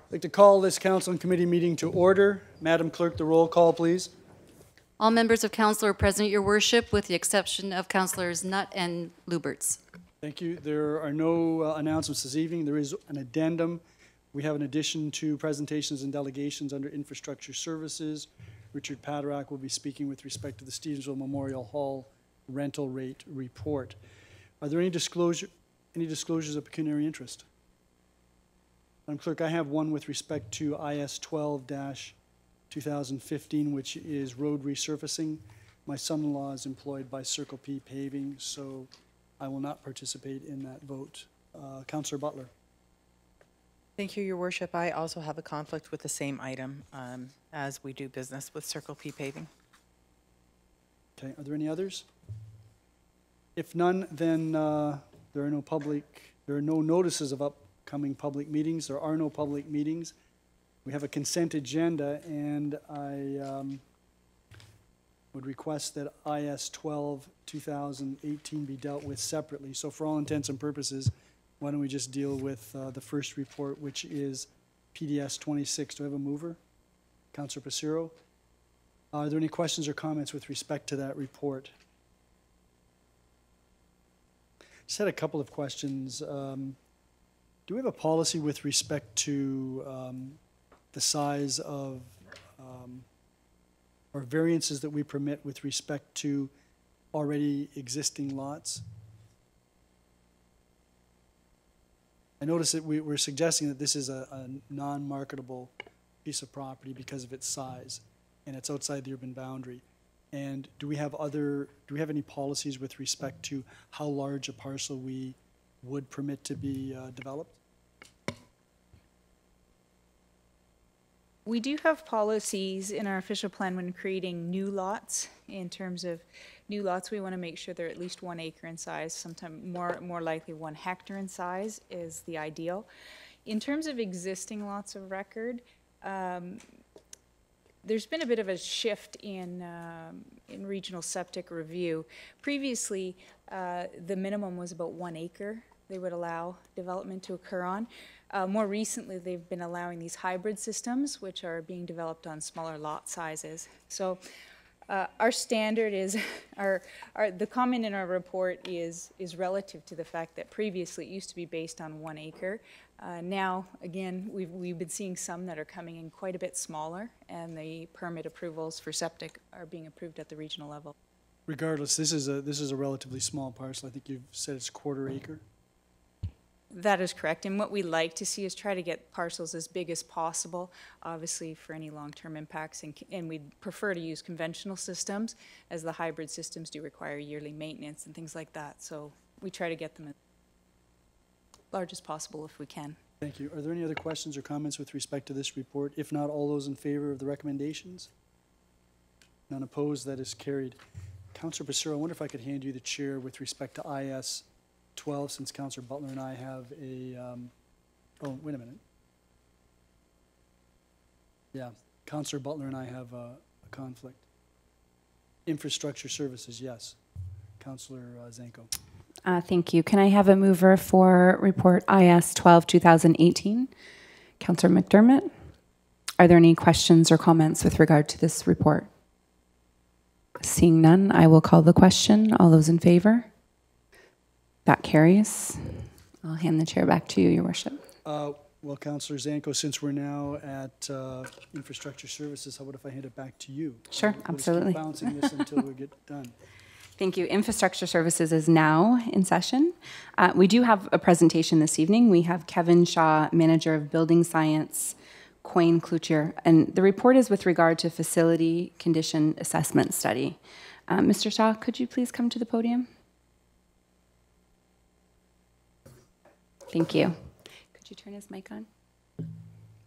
I'd like to call this council and committee meeting to order. Madam Clerk, the roll call, please. All members of council are present, your worship, with the exception of councilors Nutt and Luberts. Thank you. There are no announcements this evening. There is an addendum. We have an addition to presentations and delegations under infrastructure services. Richard Paderak will be speaking with respect to the Stevensville Memorial Hall rental rate report. Are there any disclosures of pecuniary interest? Madam Clerk, I have one with respect to IS 12-2015, which is road resurfacing. My son-in-law is employed by Circle P Paving, so I will not participate in that vote. Councillor Butler. Thank you, Your Worship. I also have a conflict with the same item as we do business with Circle P Paving. Okay, are there any others? If none, then there are no notices of upcoming public meetings. There are no public meetings. We have a consent agenda, and I would request that IS 12-2018 be dealt with separately. So for all intents and purposes, why don't we just deal with the first report, which is PDS 26. Do I have a mover? Councillor Passero. Are there any questions or comments with respect to that report? Just had a couple of questions. Do we have a policy with respect to the size of or variances that we permit with respect to already existing lots? I notice that we're suggesting that this is a non-marketable piece of property because of its size, and it's outside the urban boundary. And do we have any policies with respect to how large a parcel we would permit to be developed? We do have policies in our official plan when creating new lots. In terms of new lots, we want to make sure they're at least 1 acre in size. Sometimes more likely 1 hectare in size is the ideal. In terms of existing lots of record, there's been a bit of a shift in regional septic review. Previously, the minimum was about 1 acre they would allow development to occur on. More recently, they've been allowing these hybrid systems, which are being developed on smaller lot sizes. So our standard is, the comment in our report is relative to the fact that previously it used to be based on 1 acre. Now, again, we've been seeing some that are coming in quite a bit smaller, and the permit approvals for septic are being approved at the regional level. Regardless, this is a relatively small parcel. I think you've said it's 1/4 acre. That is correct, and what we like to see is try to get parcels as big as possible, obviously for any long-term impacts, and we'd prefer to use conventional systems, as the hybrid systems do require yearly maintenance and things like that, so we try to get them as large as possible if we can. Thank you. Are there any other questions or comments with respect to this report? If not, all those in favor of the recommendations? None opposed, that is carried. Councillor Passero, I wonder if I could hand you the chair with respect to IS 12, since Councillor Butler and I have a, oh, wait a minute. Yeah, Councillor Butler and I have a conflict. Infrastructure services, yes. Councillor Zanko. Thank you. Can I have a mover for report IS 12-2018? Councillor McDermott. Are there any questions or comments with regard to this report? Seeing none, I will call the question. All those in favor? That carries. I'll hand the chair back to you, Your Worship. Well, Councillor Zanko, since we're now at infrastructure services, how about if I hand it back to you? Sure, We'll absolutely. just keep bouncing this until we get done. Thank you. Infrastructure Services is now in session. We do have a presentation this evening. We have Kevin Shaw, Manager of Building Science, Quain Cloutier, and the report is with regard to facility condition assessment study. Mr. Shaw, could you please come to the podium? Thank you. Could you turn his mic on?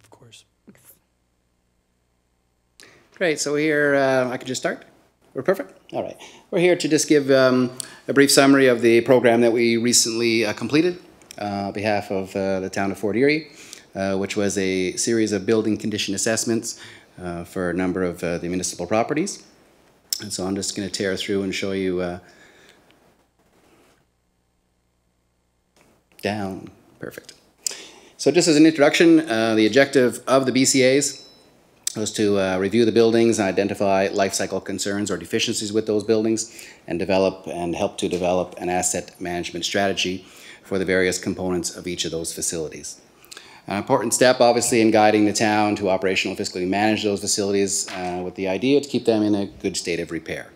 Of course. Thanks. Great, so here, I could just start? We're perfect? All right. We're here to just give a brief summary of the program that we recently completed on behalf of the town of Fort Erie, which was a series of building condition assessments for a number of the municipal properties. And so I'm just going to tear through and show you down. Perfect. So just as an introduction, the objective of the BCAs was to review the buildings and identify life cycle concerns or deficiencies with those buildings and help to develop an asset management strategy for the various components of each of those facilities. An important step, obviously, in guiding the town to operational fiscally manage those facilities with the idea to keep them in a good state of repair.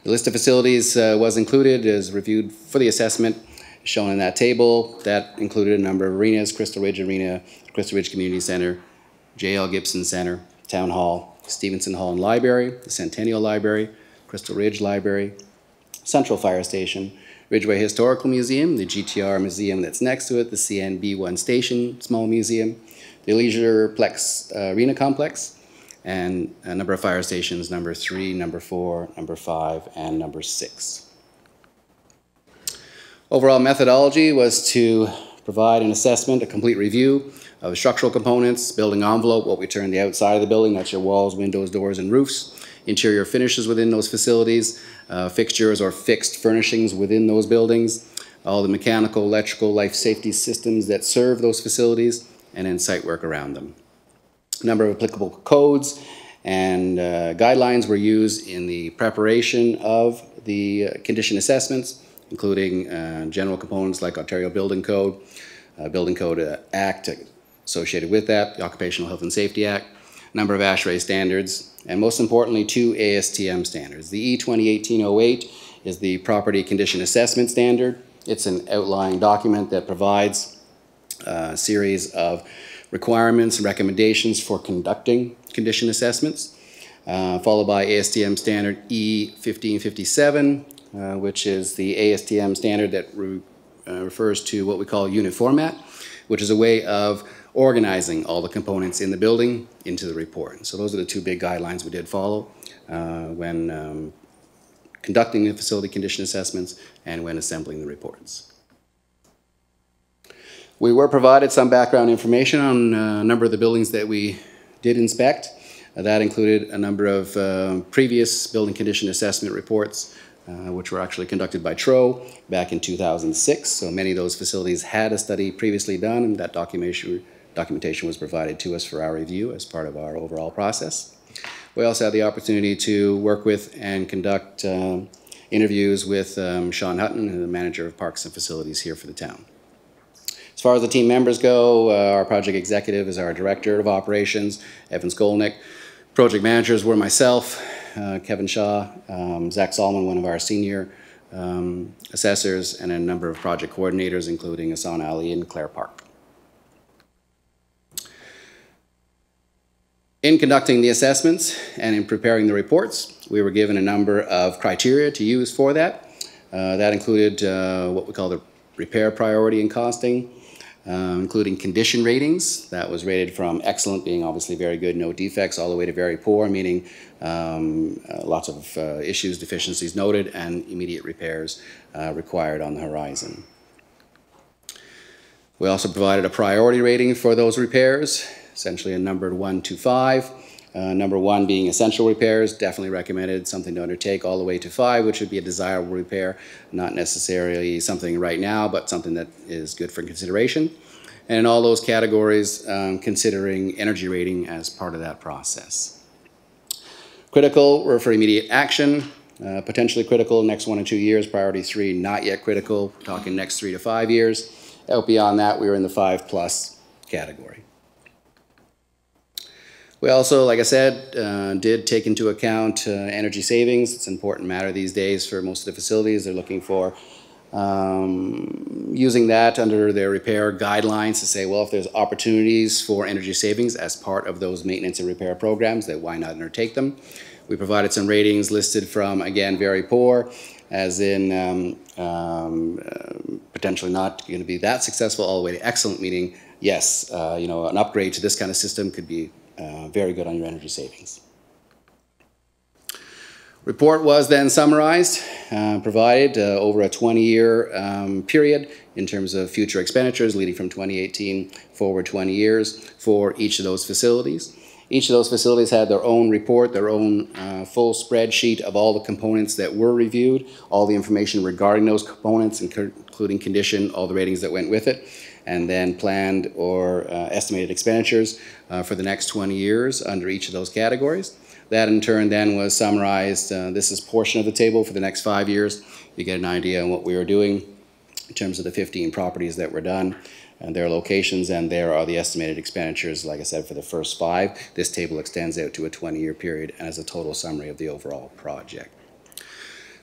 The list of facilities was included, is reviewed for the assessment, shown in that table. That included a number of arenas: Crystal Ridge Arena, Crystal Ridge Community Center, J.L. Gibson Center, Town Hall, Stevenson Hall and Library, the Centennial Library, Crystal Ridge Library, Central Fire Station, Ridgeway Historical Museum, the GTR Museum that's next to it, the CNB1 Station Small Museum, the Leisureplex Arena Complex, and a number of fire stations, number 3, number 4, number 5, and number 6. Overall methodology was to provide an assessment, a complete review of structural components, building envelope, what we term the outside of the building, that's your walls, windows, doors, and roofs, interior finishes within those facilities, fixtures or fixed furnishings within those buildings, all the mechanical, electrical, life safety systems that serve those facilities, and then site work around them. A number of applicable codes and guidelines were used in the preparation of the condition assessments, including general components like Ontario Building Code Act associated with that, the Occupational Health and Safety Act, a number of ASHRAE standards, and most importantly, 2 ASTM standards. The E2018-08 is the Property Condition Assessment Standard. It's an outline document that provides a series of requirements and recommendations for conducting condition assessments, followed by ASTM standard E1557, which is the ASTM standard that refers to what we call unit format, which is a way of organizing all the components in the building into the report. So those are the 2 big guidelines we did follow when conducting the facility condition assessments and when assembling the reports. We were provided some background information on a number of the buildings that we did inspect. That included a number of previous building condition assessment reports, which were actually conducted by TRO back in 2006. So many of those facilities had a study previously done, and that documentation was provided to us for our review as part of our overall process. We also had the opportunity to work with and conduct interviews with Sean Hutton, the manager of parks and facilities here for the town. As far as the team members go, our project executive is our director of operations, Evan Skolnick. Project managers were myself, Kevin Shaw, Zach Solomon, one of our senior assessors, and a number of project coordinators, including Hassan Ali and Claire Park. In conducting the assessments and in preparing the reports, we were given a number of criteria to use for that. That included what we call the repair priority and costing, including condition ratings. That was rated from excellent, being obviously very good, no defects, all the way to very poor, meaning lots of issues, deficiencies noted, and immediate repairs required on the horizon. We also provided a priority rating for those repairs, essentially a numbered 1 to 5. Number 1 being essential repairs, definitely recommended, something to undertake, all the way to 5, which would be a desirable repair, not necessarily something right now, but something that is good for consideration. And in all those categories, considering energy rating as part of that process. Critical were for immediate action, potentially critical next 1 or 2 years, priority 3 not yet critical, talking next 3 to 5 years. Out beyond that, we were in the 5+ category. We also, like I said, did take into account energy savings. It's an important matter these days for most of the facilities. They're looking for using that under their repair guidelines to say, well, if there's opportunities for energy savings as part of those maintenance and repair programs, then why not undertake them? We provided some ratings listed from, again, very poor, as in potentially not going to be that successful, all the way to excellent, meaning, yes, you know, an upgrade to this kind of system could be very good on your energy savings. Report was then summarized, provided over a 20-year period in terms of future expenditures leading from 2018 forward 20 years for each of those facilities. Each of those facilities had their own report, their own full spreadsheet of all the components that were reviewed, all the information regarding those components, including condition, all the ratings that went with it. and then planned or estimated expenditures for the next 20 years under each of those categories. That in turn then was summarized. This is portion of the table for the next 5 years. You get an idea on what we were doing in terms of the 15 properties that were done and their locations, and there are the estimated expenditures, like I said, for the first 5. This table extends out to a 20-year period as a total summary of the overall project.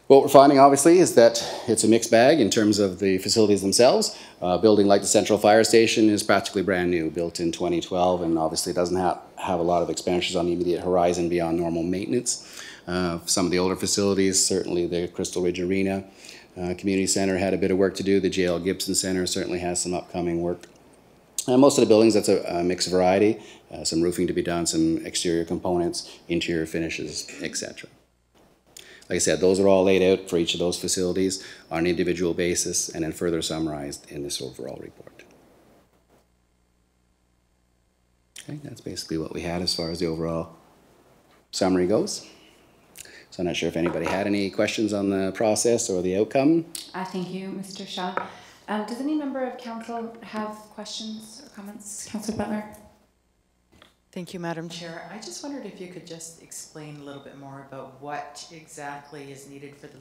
What we're finding, obviously, is that it's a mixed bag in terms of the facilities themselves. A building like the Central Fire Station is practically brand new, built in 2012, and obviously doesn't have a lot of expenditures on the immediate horizon beyond normal maintenance. Some of the older facilities, certainly the Crystal Ridge Arena Community Center had a bit of work to do. The J.L. Gibson Center certainly has some upcoming work. Most of the buildings, that's a mixed variety. Some roofing to be done, some exterior components, interior finishes, etc. Like I said, those are all laid out for each of those facilities on an individual basis and then further summarized in this overall report. Okay, that's basically what we had as far as the overall summary goes. So I'm not sure if anybody had any questions on the process or the outcome. Thank you, Mr. Shaw. Does any member of council have questions or comments? Councillor Butler? Thank you, Madam Chair. I just wondered if you could just explain a little bit more about what exactly is needed for the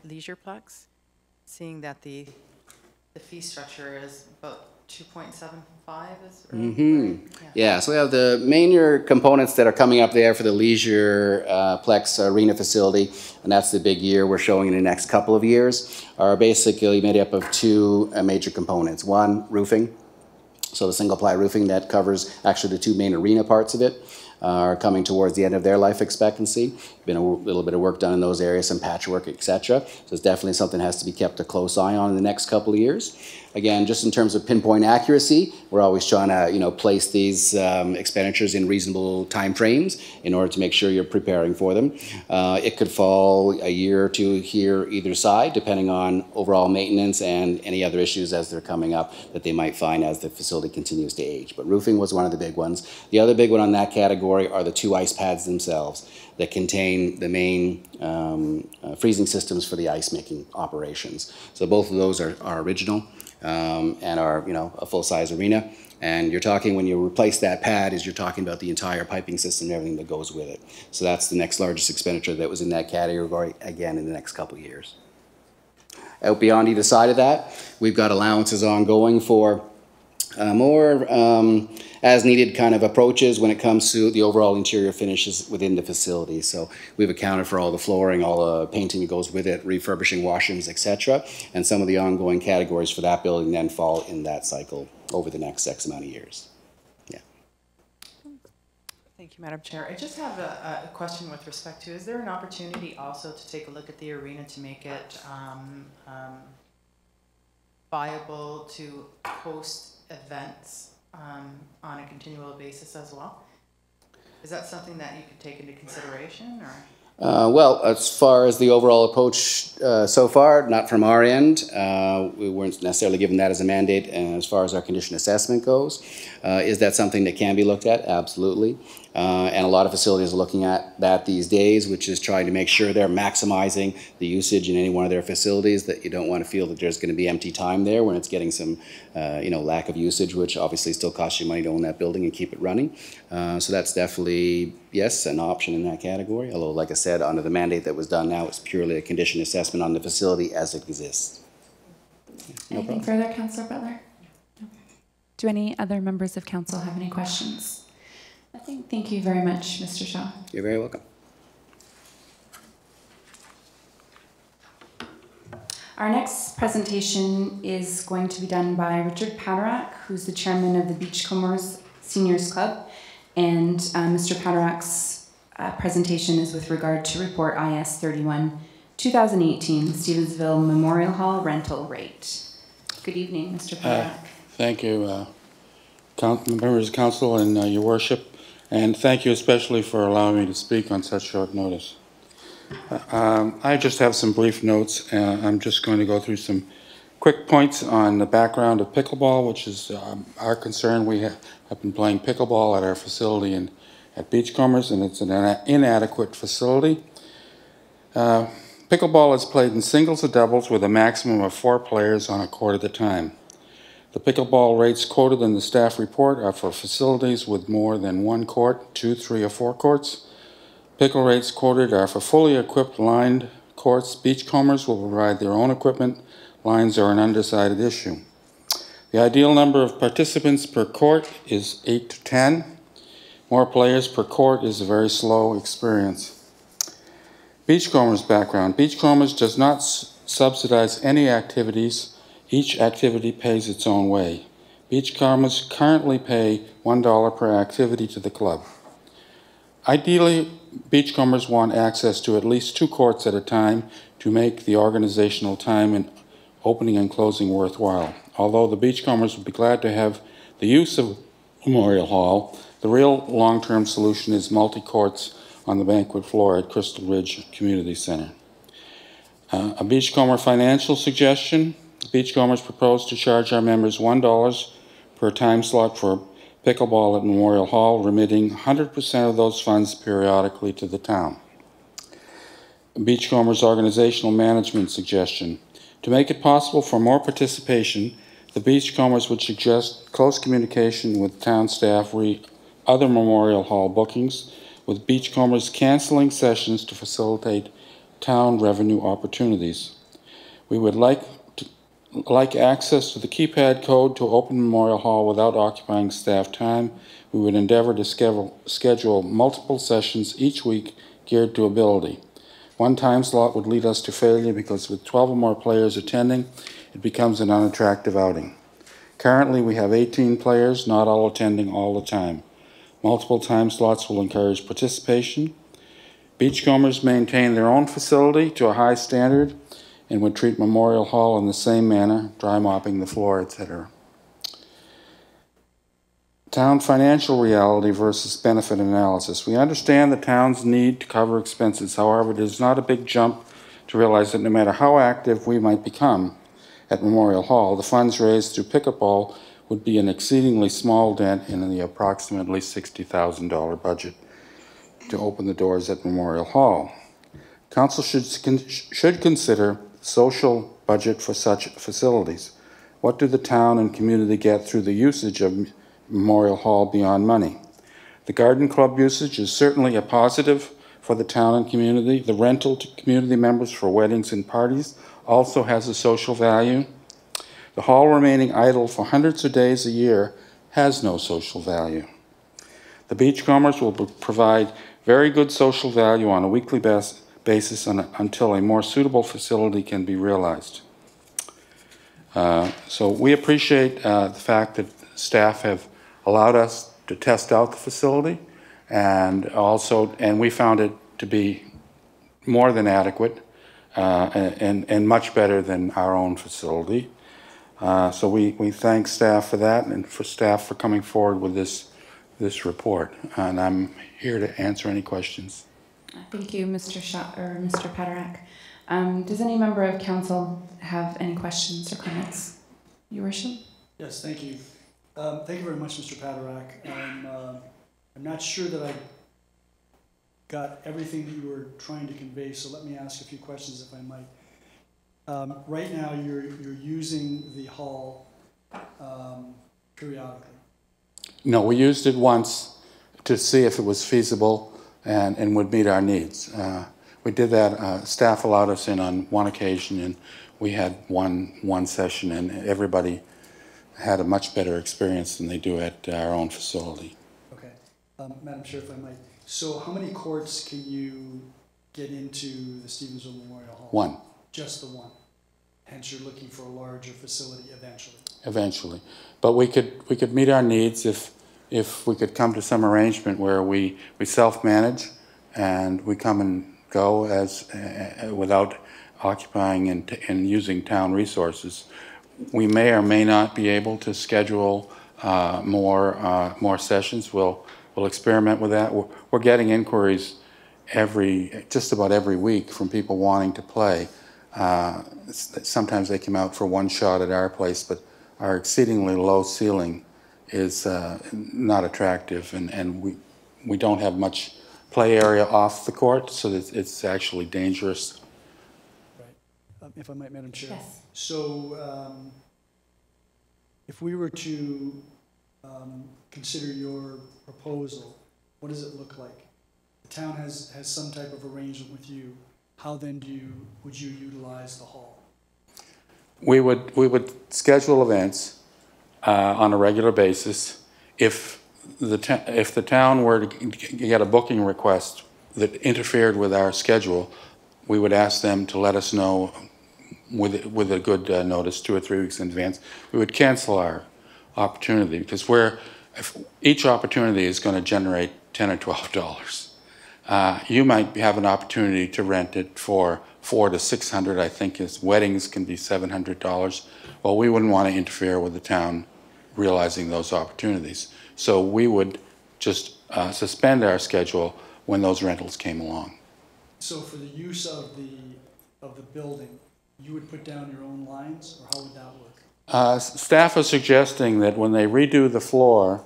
Leisureplex, seeing that the fee structure is about 2.75 is right? Yeah, so we have the major components that are coming up there for the Leisureplex Arena facility, and that's the big year we're showing in the next couple of years, are basically made up of 2 major components. One, roofing. So the single-ply roofing that covers actually the 2 main arena parts of it are coming towards the end of their life expectancy. Been a little bit of work done in those areas, some patchwork, etc. So it's definitely something that has to be kept a close eye on in the next couple of years. Again, just in terms of pinpoint accuracy, we're always trying to place these expenditures in reasonable time frames in order to make sure you're preparing for them. It could fall a year or 2 here either side, depending on overall maintenance and any other issues as they're coming up that they might find as the facility continues to age. But roofing was one of the big ones. The other big one on that category are the 2 ice pads themselves that contain the main freezing systems for the ice making operations. So both of those are original. And are a full-size arena. And you're talking, when you replace that pad, you're talking about the entire piping system and everything that goes with it. So that's the next largest expenditure that was in that category, again, in the next couple of years. Out beyond either side of that, we've got allowances ongoing for more as-needed kind of approaches when it comes to the overall interior finishes within the facility. So we've accounted for all the flooring, all the painting that goes with it, refurbishing washrooms, etc. And some of the ongoing categories for that building then fall in that cycle over the next X amount of years. Yeah. Thank you, Madam Chair. I just have a question with respect to, is there an opportunity also to take a look at the arena to make it viable to host events on a continual basis as well? Is that something that you could take into consideration, or? Well, as far as the overall approach so far, not from our end. We weren't necessarily given that as a mandate. And as far as our condition assessment goes, is that something that can be looked at? Absolutely. And a lot of facilities are looking at that these days, which is trying to make sure they're maximizing the usage in any one of their facilities, that you don't want to feel that there's going to be empty time there when it's getting some lack of usage, which obviously still costs you money to own that building and keep it running. So that's definitely, yes, an option in that category. Although, like I said, under the mandate that was done now, it's purely a condition assessment on the facility as it exists. No Anything problem. further, Councillor Butler? No. Do any other members of council have any questions? Nothing. Thank you very much, Mr. Shaw. You're very welcome. Our next presentation is going to be done by Richard Paderak, who's the chairman of the Beachcombers Seniors Club. And Mr. Paderak's presentation is with regard to Report IS 31, 2018, Stevensville Memorial Hall rental rate. Good evening, Mr. Paderak. Thank you, members of council and your worship. And thank you especially for allowing me to speak on such short notice. I just have some brief notes. I'm just going to go through some quick points on the background of pickleball, which is our concern. We have been playing pickleball at our facility at Beachcombers, and it's an inadequate facility. Pickleball is played in singles or doubles with a maximum of 4 players on a court at a time. The pickleball rates quoted in the staff report are for facilities with more than one court, 2, 3, or 4 courts. Pickle rates quoted are for fully equipped lined courts. Beachcombers will provide their own equipment. Lines are an undecided issue. The ideal number of participants per court is 8 to 10. More players per court is a very slow experience. Beachcombers background. Beachcombers does not subsidize any activities. Each activity pays its own way. Beachcombers currently pay $1 per activity to the club. Ideally, beachcombers want access to at least 2 courts at a time to make the organizational time and opening and closing worthwhile. Although the beachcombers would be glad to have the use of Memorial Hall, the real long-term solution is multi-courts on the banquet floor at Crystal Ridge Community Center. A beachcomber financial suggestion. Beachcombers propose to charge our members $1 per time slot for pickleball at Memorial Hall, remitting 100% of those funds periodically to the town. Beachcombers organizational management suggestion. To make it possible for more participation, the Beachcombers would suggest close communication with town staff re other Memorial Hall bookings, with Beachcombers canceling sessions to facilitate town revenue opportunities. We would like access to the keypad code to open Memorial Hall without occupying staff time. We would endeavor to schedule multiple sessions each week geared to ability. One time slot would lead us to failure because with 12 or more players attending, it becomes an unattractive outing. Currently, we have 18 players, not all attending all the time. Multiple time slots will encourage participation. Beachcombers maintain their own facility to a high standard and would treat Memorial Hall in the same manner, dry mopping the floor, etc. Town financial reality versus benefit analysis. We understand the town's need to cover expenses. However, it is not a big jump to realize that no matter how active we might become at Memorial Hall, the funds raised through pickleball would be an exceedingly small dent in the approximately $60,000 budget to open the doors at Memorial Hall. Council should consider social budget for such facilities. What do the town and community get through the usage of Memorial Hall beyond money? The garden club usage is certainly a positive for the town and community. The rental to community members for weddings and parties also has a social value. The hall remaining idle for hundreds of days a year has no social value. The Beachcombers will provide very good social value on a weekly basis until a more suitable facility can be realized. So we appreciate the fact that staff have allowed us to test out the facility, and we found it to be more than adequate and much better than our own facility. So we thank staff for that, and for staff for coming forward with this report. And I'm here to answer any questions. Thank you, Mr. Paderak. Does any member of council have any questions or comments? Your Worship? Yes, thank you. Thank you very much, Mr. Paderak. I'm not sure that I got everything that you were trying to convey, so let me ask a few questions if I might. Right now, you're using the hall periodically. No, we used it once to see if it was feasible and would meet our needs. We did that. Staff allowed us in on one occasion, and we had one session, and everybody had a much better experience than they do at our own facility. Okay. Madam Chair, if I might. So how many courts can you get into the Stevensville Memorial Hall? One. Just the one. Hence, you're looking for a larger facility eventually. Eventually, but we could meet our needs if we could come to some arrangement where we self-manage and we come and go as without occupying and using town resources. We may or may not be able to schedule more sessions. We'll experiment with that. We're getting inquiries just about every week from people wanting to play. Sometimes they come out for one shot at our place, but our exceedingly low ceiling is not attractive, and we don't have much play area off the court, so that it's actually dangerous. Right. If I might, Madam Chair. Yes. So if we were to consider your proposal, what does it look like? The town has some type of arrangement with you. How then would you utilize the hall? We would schedule events on a regular basis. If the town were to get a booking request that interfered with our schedule, we would ask them to let us know with a good notice, 2 or 3 weeks in advance. We would cancel our opportunity because each opportunity is going to generate $10 or $12. You might have an opportunity to rent it for $400 to $600. I think weddings can be $700. Well, we wouldn't want to interfere with the town realizing those opportunities. So we would just suspend our schedule when those rentals came along. So for the use of the building, you would put down your own lines, or how would that work? Staff is suggesting that when they redo the floor,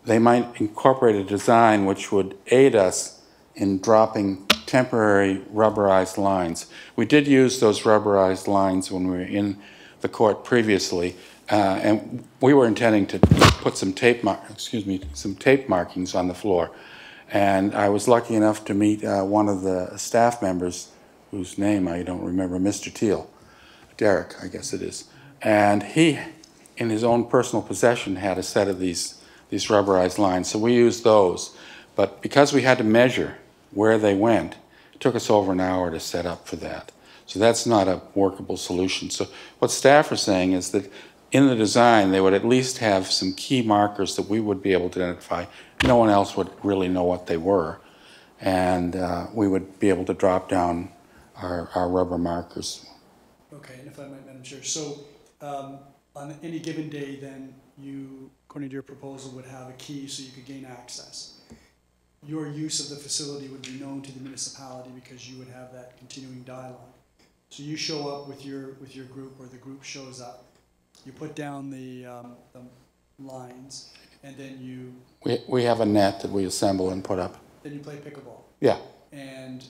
they might incorporate a design which would aid us in dropping temporary rubberized lines. We did use those rubberized lines when we were in the court previously, and we were intending to put some tape markings on the floor. And I was lucky enough to meet one of the staff members, whose name I don't remember, Mr. Teal, Derek, I guess it is. And he, in his own personal possession, had a set of these rubberized lines. So we used those. But because we had to measure where they went, it took us over an hour to set up for that. So that's not a workable solution. So what staff are saying is that in the design, they would at least have some key markers that we would be able to identify. No one else would really know what they were. And we would be able to drop down our rubber markers. Okay, and if I might, Madam Chair, so on any given day, then you, according to your proposal, would have a key so you could gain access. Your use of the facility would be known to the municipality because you would have that continuing dialogue. So you show up with your group, or the group shows up. You put down the lines, and then you... We have a net that we assemble and put up. Then you play pickleball. Yeah. And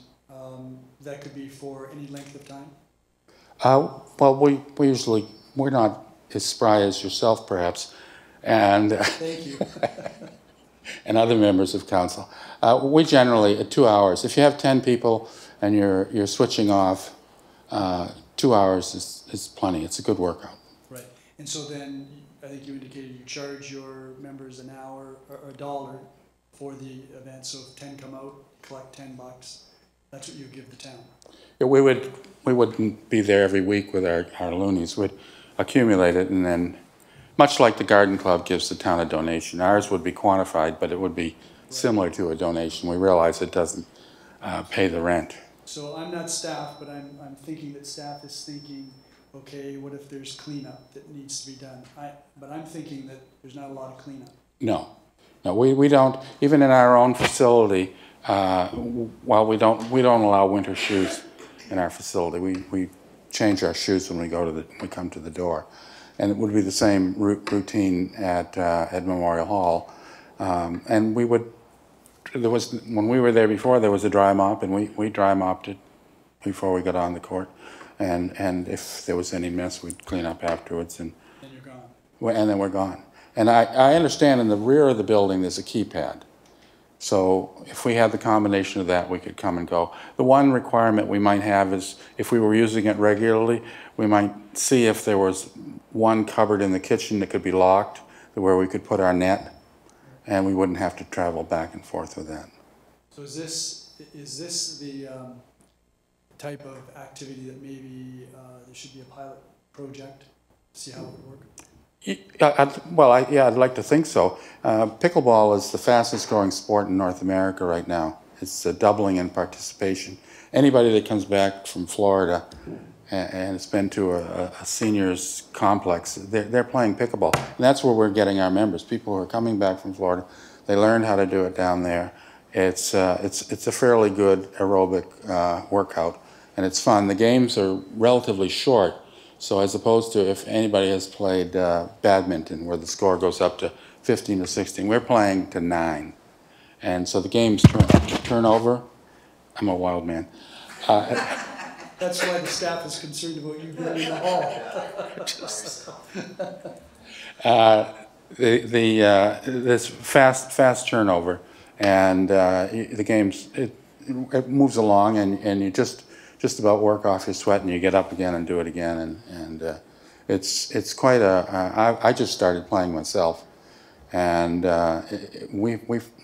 that could be for any length of time? Well, we're not as spry as yourself, perhaps, and... Thank you. and other members of council. We generally, 2 hours. If you have 10 people and you're switching off, 2 hours is plenty. It's a good workout. Right. And so then, I think you indicated you charge your members an hour or $1 for the event. So if 10 come out, collect $10. That's what you give the town. Yeah, we wouldn't be there every week with our loonies. We'd accumulate it, and then, much like the garden club gives the town a donation, ours would be quantified, but it would be similar to a donation. We realize it doesn't pay the rent. So I'm not staff, but I'm thinking that staff is thinking, okay, what if there's cleanup that needs to be done? But I'm thinking that there's not a lot of cleanup. No, we don't. Even in our own facility, while we don't allow winter shoes in our facility. We change our shoes when we come to the door, and it would be the same routine at Memorial Hall. And when we were there before, there was a dry mop, and we dry mopped it before we got on the court. And if there was any mess, we'd clean up afterwards. And you're gone. And then we're gone. And I understand in the rear of the building there's a keypad. So if we had the combination of that, we could come and go. The one requirement we might have is if we were using it regularly, we might see if there was one cupboard in the kitchen that could be locked, where we could put our net, and we wouldn't have to travel back and forth with that. So is this the type of activity that maybe there should be a pilot project to see how it would work? I'd like to think so. Pickleball is the fastest growing sport in North America right now. It's doubling in participation. Anybody that comes back from Florida and has been to a seniors complex, they're playing pickleball. And that's where we're getting our members. People who are coming back from Florida, they learned how to do it down there. It's a fairly good aerobic workout, and it's fun. The games are relatively short. So as opposed to if anybody has played badminton, where the score goes up to 15 or 16, we're playing to 9. And so the games turn over. I'm a wild man. That's why the staff is concerned about you being in the hall. This fast turnover, and the game's it moves along, and you just about work off your sweat, and you get up again and do it again, and it's quite a. I just started playing myself, and we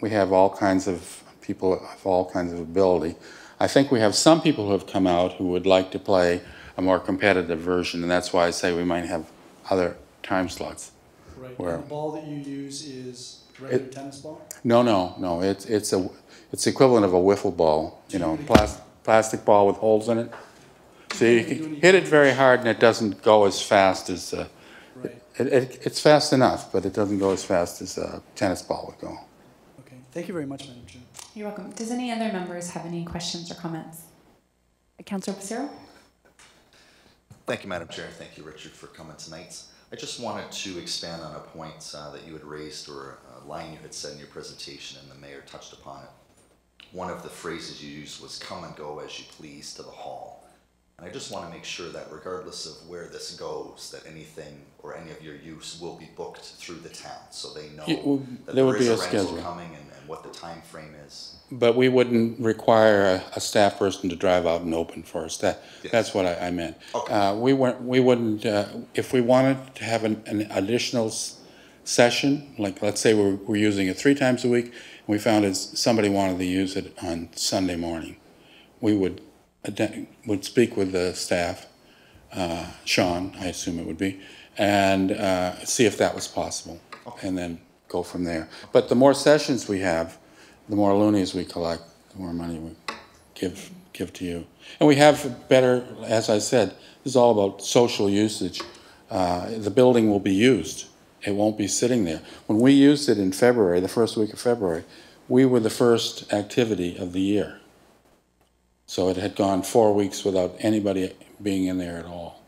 have all kinds of people of all kinds of ability. I think we have some people who have come out who would like to play a more competitive version, and that's why I say we might have other time slots. Right, Where- and the ball that you use is regular tennis ball? No. It's equivalent of a wiffle ball. You know, plastic ball with holes in it. So you can hit it very hard, and it doesn't go as fast as. Right, It's fast enough, but it doesn't go as fast as a tennis ball would go. okay. Thank you very much, Madam Chair. You're welcome. Does any other members have any questions or comments? Councillor Passero? Thank you, Madam Chair. Thank you, Richard, for coming tonight. I just wanted to expand on a point that you had raised, or a line you had said in your presentation, and the mayor touched upon it. One of the phrases you used was "come and go as you please" to the hall. And I just want to make sure that regardless of where this goes, that anything or any of your use will be booked through the town, so they know that there would be is a rental schedule. coming and what the time frame is. But we wouldn't require a staff person to drive out and open for us. That's what I meant. Okay. We wouldn't, if we wanted to have an additional session, like let's say we're using it 3 times a week, and we found somebody wanted to use it on Sunday morning, we would speak with the staff, Sean, I assume it would be, and see if that was possible, and then go from there. But the more sessions we have, the more loonies we collect, the more money we give to you. And we have better, as I said, this is all about social usage. The building will be used. It won't be sitting there. When we used it in February, the first week of February, we were the first activity of the year. So it had gone 4 weeks without anybody being in there at all.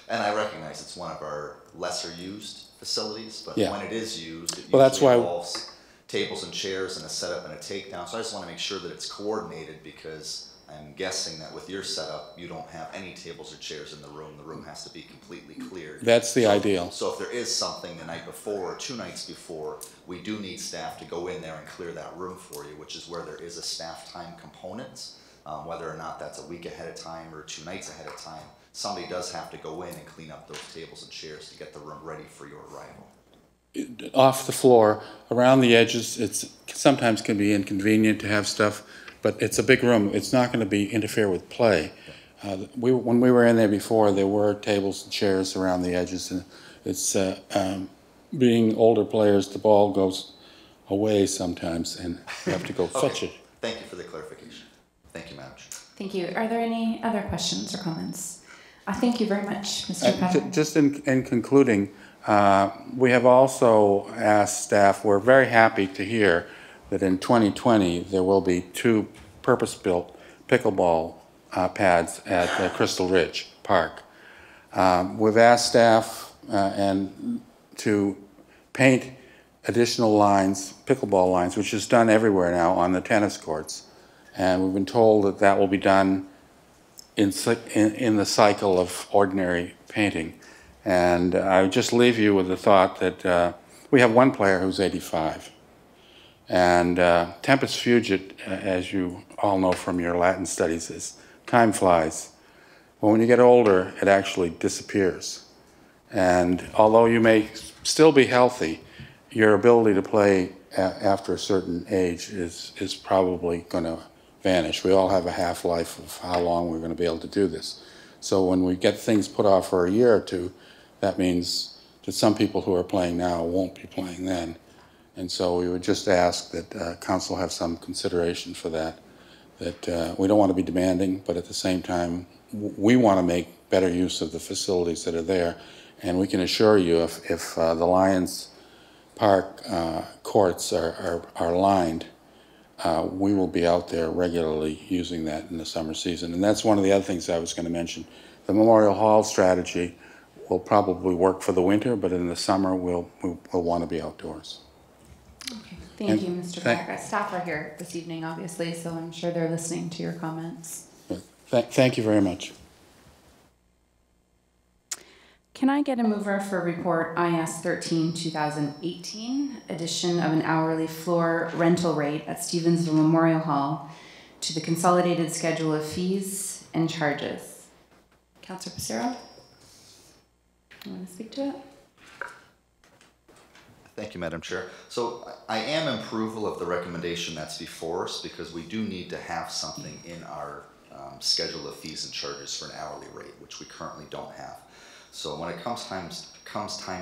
And I recognize it's one of our lesser used facilities, but Yeah. when it is used, it Well, that's usually why- involves tables and chairs and a setup and a takedown. So I just want to make sure that it's coordinated, because I'm guessing that with your setup, you don't have any tables or chairs in the room. The room has to be completely cleared. That's the ideal. So if there is something the night before or 2 nights before, we do need staff to go in there and clear that room for you, which is where there is a staff time component. Whether or not that's a week ahead of time or 2 nights ahead of time, somebody does have to go in and clean up those tables and chairs to get the room ready for your arrival. Off the floor, around the edges, it's sometimes can be inconvenient to have stuff, but it's a big room. It's not going to interfere with play. When we were in there before, there were tables and chairs around the edges, and it's being older players, the ball goes away sometimes, and you have to go fetch it. Thank you for the clarification. Thank you, Madam Chair. Thank you. Are there any other questions or comments? Thank you very much, Mr. Patton. Just in concluding, we have also asked staff, we're very happy to hear that in 2020 there will be 2 purpose-built pickleball pads at Crystal Ridge Park. We've asked staff to paint additional lines, pickleball lines, which is done everywhere now on the tennis courts. And we've been told that that will be done in the cycle of ordinary painting. And I would just leave you with the thought that we have one player who's 85. And tempus fugit, as you all know from your Latin studies, is time flies. But when you get older, it actually disappears. And although you may still be healthy, your ability to play after a certain age is probably going to vanish. We all have a half-life of how long we're going to be able to do this. So when we get things put off for a year or 2, that means that some people who are playing now won't be playing then. And so we would just ask that council have some consideration for that, that we don't want to be demanding, but at the same time, we want to make better use of the facilities that are there. And we can assure you if the Lions Park courts are lined, we will be out there regularly using that in the summer season. And that's one of the other things I was going to mention. The Memorial Hall strategy will probably work for the winter, but in the summer we'll want to be outdoors. Okay. Thank you, Mr. Parker. Staff are here this evening, obviously, so I'm sure they're listening to your comments. Thank you very much. Can I get a mover for report IS 13-2018, addition of an hourly floor rental rate at Stevensville Memorial Hall to the consolidated schedule of fees and charges? Councillor Passero? You want to speak to it? Thank you, Madam Chair. So I am in approval of the recommendation that's before us because we do need to have something in our schedule of fees and charges for an hourly rate, which we currently don't have. So when it comes time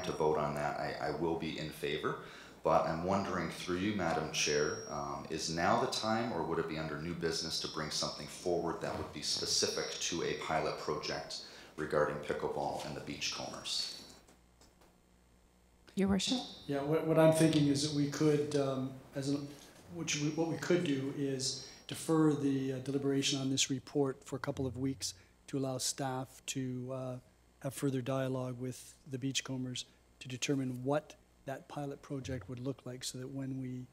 to vote on that, I will be in favor. But I'm wondering through you, Madam Chair, is now the time, or would it be under new business to bring something forward that would be specific to a pilot project regarding pickleball and the beachcombers? Your worship? Yeah, what I'm thinking is that we could, what we could do is defer the deliberation on this report for a couple of weeks to allow staff to have further dialogue with the beachcombers to determine what that pilot project would look like, so that when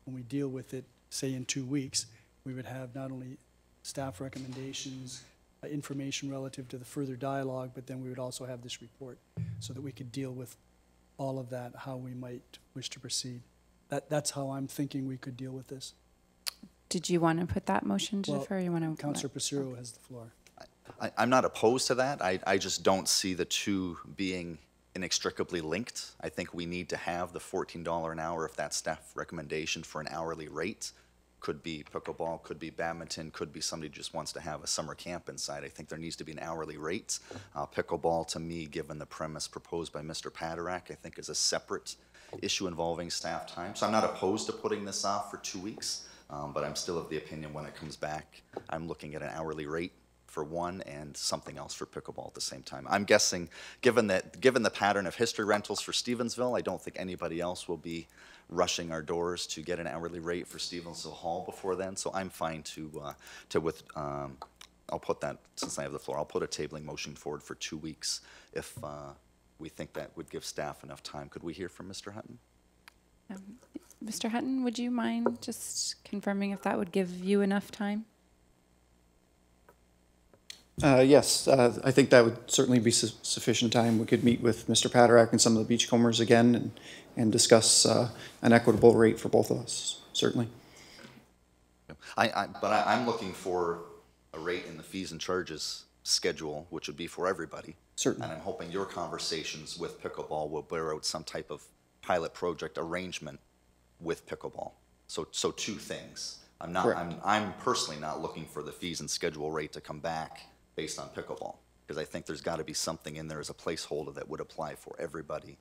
we deal with it, say in 2 weeks, we would have not only staff recommendations, information relative to the further dialogue, but then we would also have this report so that we could deal with all of that, how we might wish to proceed. That's how I'm thinking we could deal with this. Did you want to put that motion to Well, defer? You want to? Councillor Passero has the floor. I'm not opposed to that. I just don't see the two being inextricably linked. I think we need to have the $14 an hour if that's staff recommendation for an hourly rate. Could be pickleball, could be badminton, could be somebody who just wants to have a summer camp inside. I think there needs to be an hourly rate. Pickleball, to me, given the premise proposed by Mr. Paderak, I think is a separate issue involving staff time. So I'm not opposed to putting this off for 2 weeks, but I'm still of the opinion when it comes back, I'm looking at an hourly rate for one and something else for pickleball at the same time. I'm guessing, given the pattern of history rentals for Stevensville, I don't think anybody else will be rushing our doors to get an hourly rate for Stevensville Hall before then. So I'm fine I'll put that, since I have the floor, I'll put a tabling motion forward for 2 weeks if we think that would give staff enough time. Could we hear from Mr. Hutton? Mr. Hutton, would you mind just confirming if that would give you enough time? Yes, I think that would certainly be sufficient time. We could meet with Mr. Paderak and some of the beachcombers again and discuss an equitable rate for both of us, certainly. But I'm looking for a rate in the fees and charges schedule, which would be for everybody. Certainly. And I'm hoping your conversations with pickleball will bear out some type of pilot project arrangement with pickleball. So two things. I'm personally not looking for the fees and schedule rate to come back based on pickleball, because I think there's got to be something in there as a placeholder that would apply for everybody,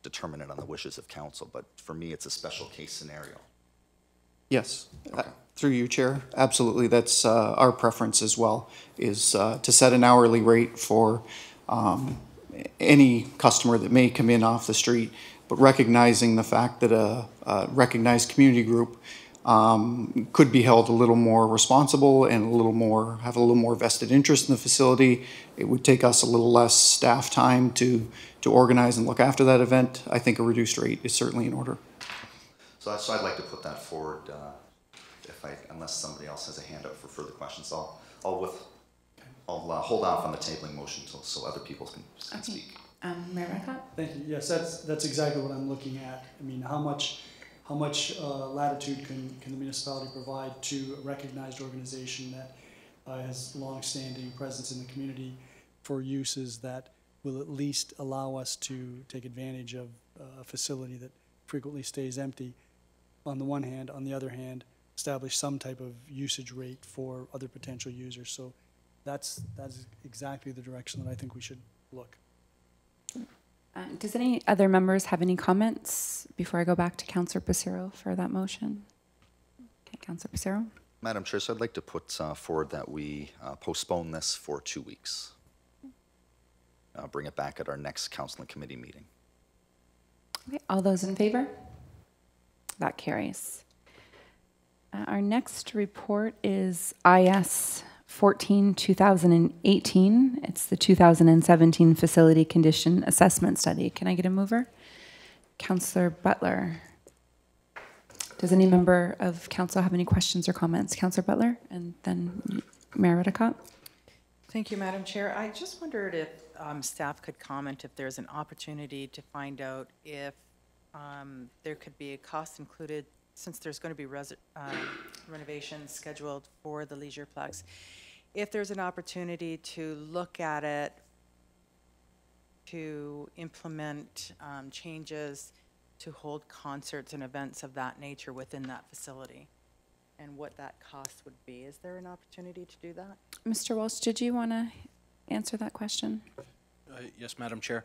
determine it on the wishes of council. But for me, it's a special case scenario. Yes, through you, Chair. Absolutely, that's our preference as well, is to set an hourly rate for any customer that may come in off the street, but recognizing the fact that a recognized community group could be held a little more responsible and have a little more vested interest in the facility. It would take us a little less staff time to organize and look after that event. I think a reduced rate is certainly in order. So I'd like to put that forward. Unless somebody else has a hand up for further questions, I'll hold off on the tabling motion so other people can speak. Mayor Redcott? Thank you. Yes, that's exactly what I'm looking at. I mean, how much latitude can the municipality provide to a recognized organization that has long-standing presence in the community for uses that will at least allow us to take advantage of a facility that frequently stays empty on the one hand, on the other hand, establish some type of usage rate for other potential users. So that's exactly the direction that I think we should look. Does any other members have any comments before I go back to Councillor Passero for that motion? Okay, Councillor Passero. Madam Chair, so I'd like to put forward that we postpone this for 2 weeks. Bring it back at our next council and committee meeting. Okay, all those in favor? That carries. Our next report is IS 14-2018. It's the 2017 Facility Condition Assessment Study. Can I get a mover? Councillor Butler. Does any member of council have any questions or comments? Councillor Butler, and then Mayor Redicott? Thank you, Madam Chair. I just wondered if staff could comment if there's an opportunity to find out if there could be a cost included, since there's going to be renovations scheduled for the Leisureplex, if there's an opportunity to look at it, to implement changes to hold concerts and events of that nature within that facility, and what that cost would be. Is there an opportunity to do that? Mr. Walsh, did you want to answer that question? Yes, Madam Chair.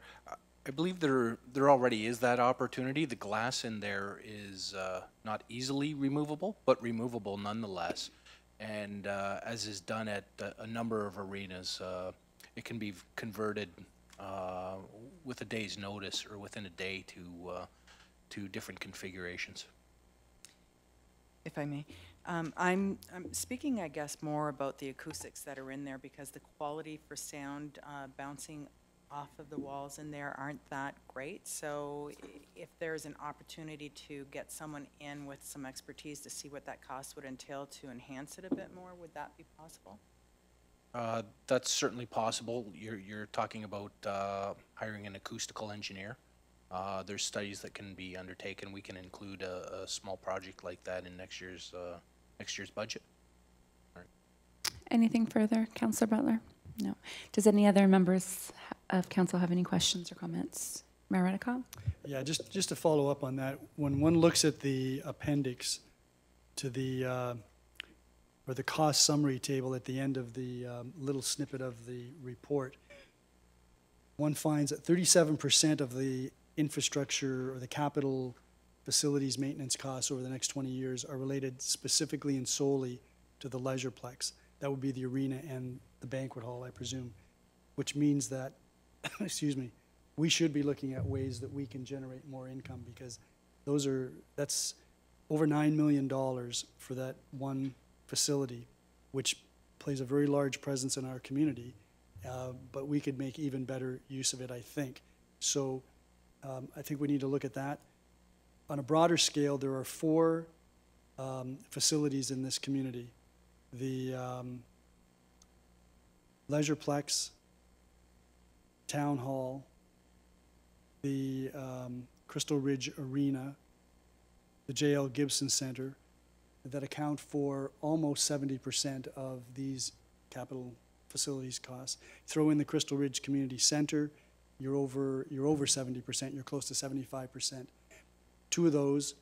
I believe there already is that opportunity. The glass in there is not easily removable, but removable nonetheless. And as is done at a number of arenas, it can be converted with a day's notice or within a day to different configurations. If I may. I'm speaking, I guess, more about the acoustics that are in there, because the quality for sound bouncing off of the walls in there aren't that great. So if there's an opportunity to get someone in with some expertise to see what that cost would entail to enhance it a bit more, would that be possible? That's certainly possible. You're talking about hiring an acoustical engineer. There's studies that can be undertaken. We can include a small project like that in next year's budget. Anything further, Councillor Butler? No. Does any other members of council have any questions or comments? Mayor Redicott? Yeah, just to follow up on that, when one looks at the appendix to the, or the cost summary table at the end of the little snippet of the report, one finds that 37% of the infrastructure or the capital facilities maintenance costs over the next 20 years are related specifically and solely to the Leisureplex. That would be the arena and the banquet hall, I presume, which means that, excuse me, we should be looking at ways that we can generate more income, because that's over $9 million for that one facility, which plays a very large presence in our community, but we could make even better use of it, I think. So I think we need to look at that. On a broader scale, there are 4 facilities in this community. The Leisureplex, Town Hall, the Crystal Ridge Arena, the J.L. Gibson Center, that account for almost 70% of these capital facilities costs. Throw in the Crystal Ridge Community Center, you're over 70%, you're close to 75%. 2 of those,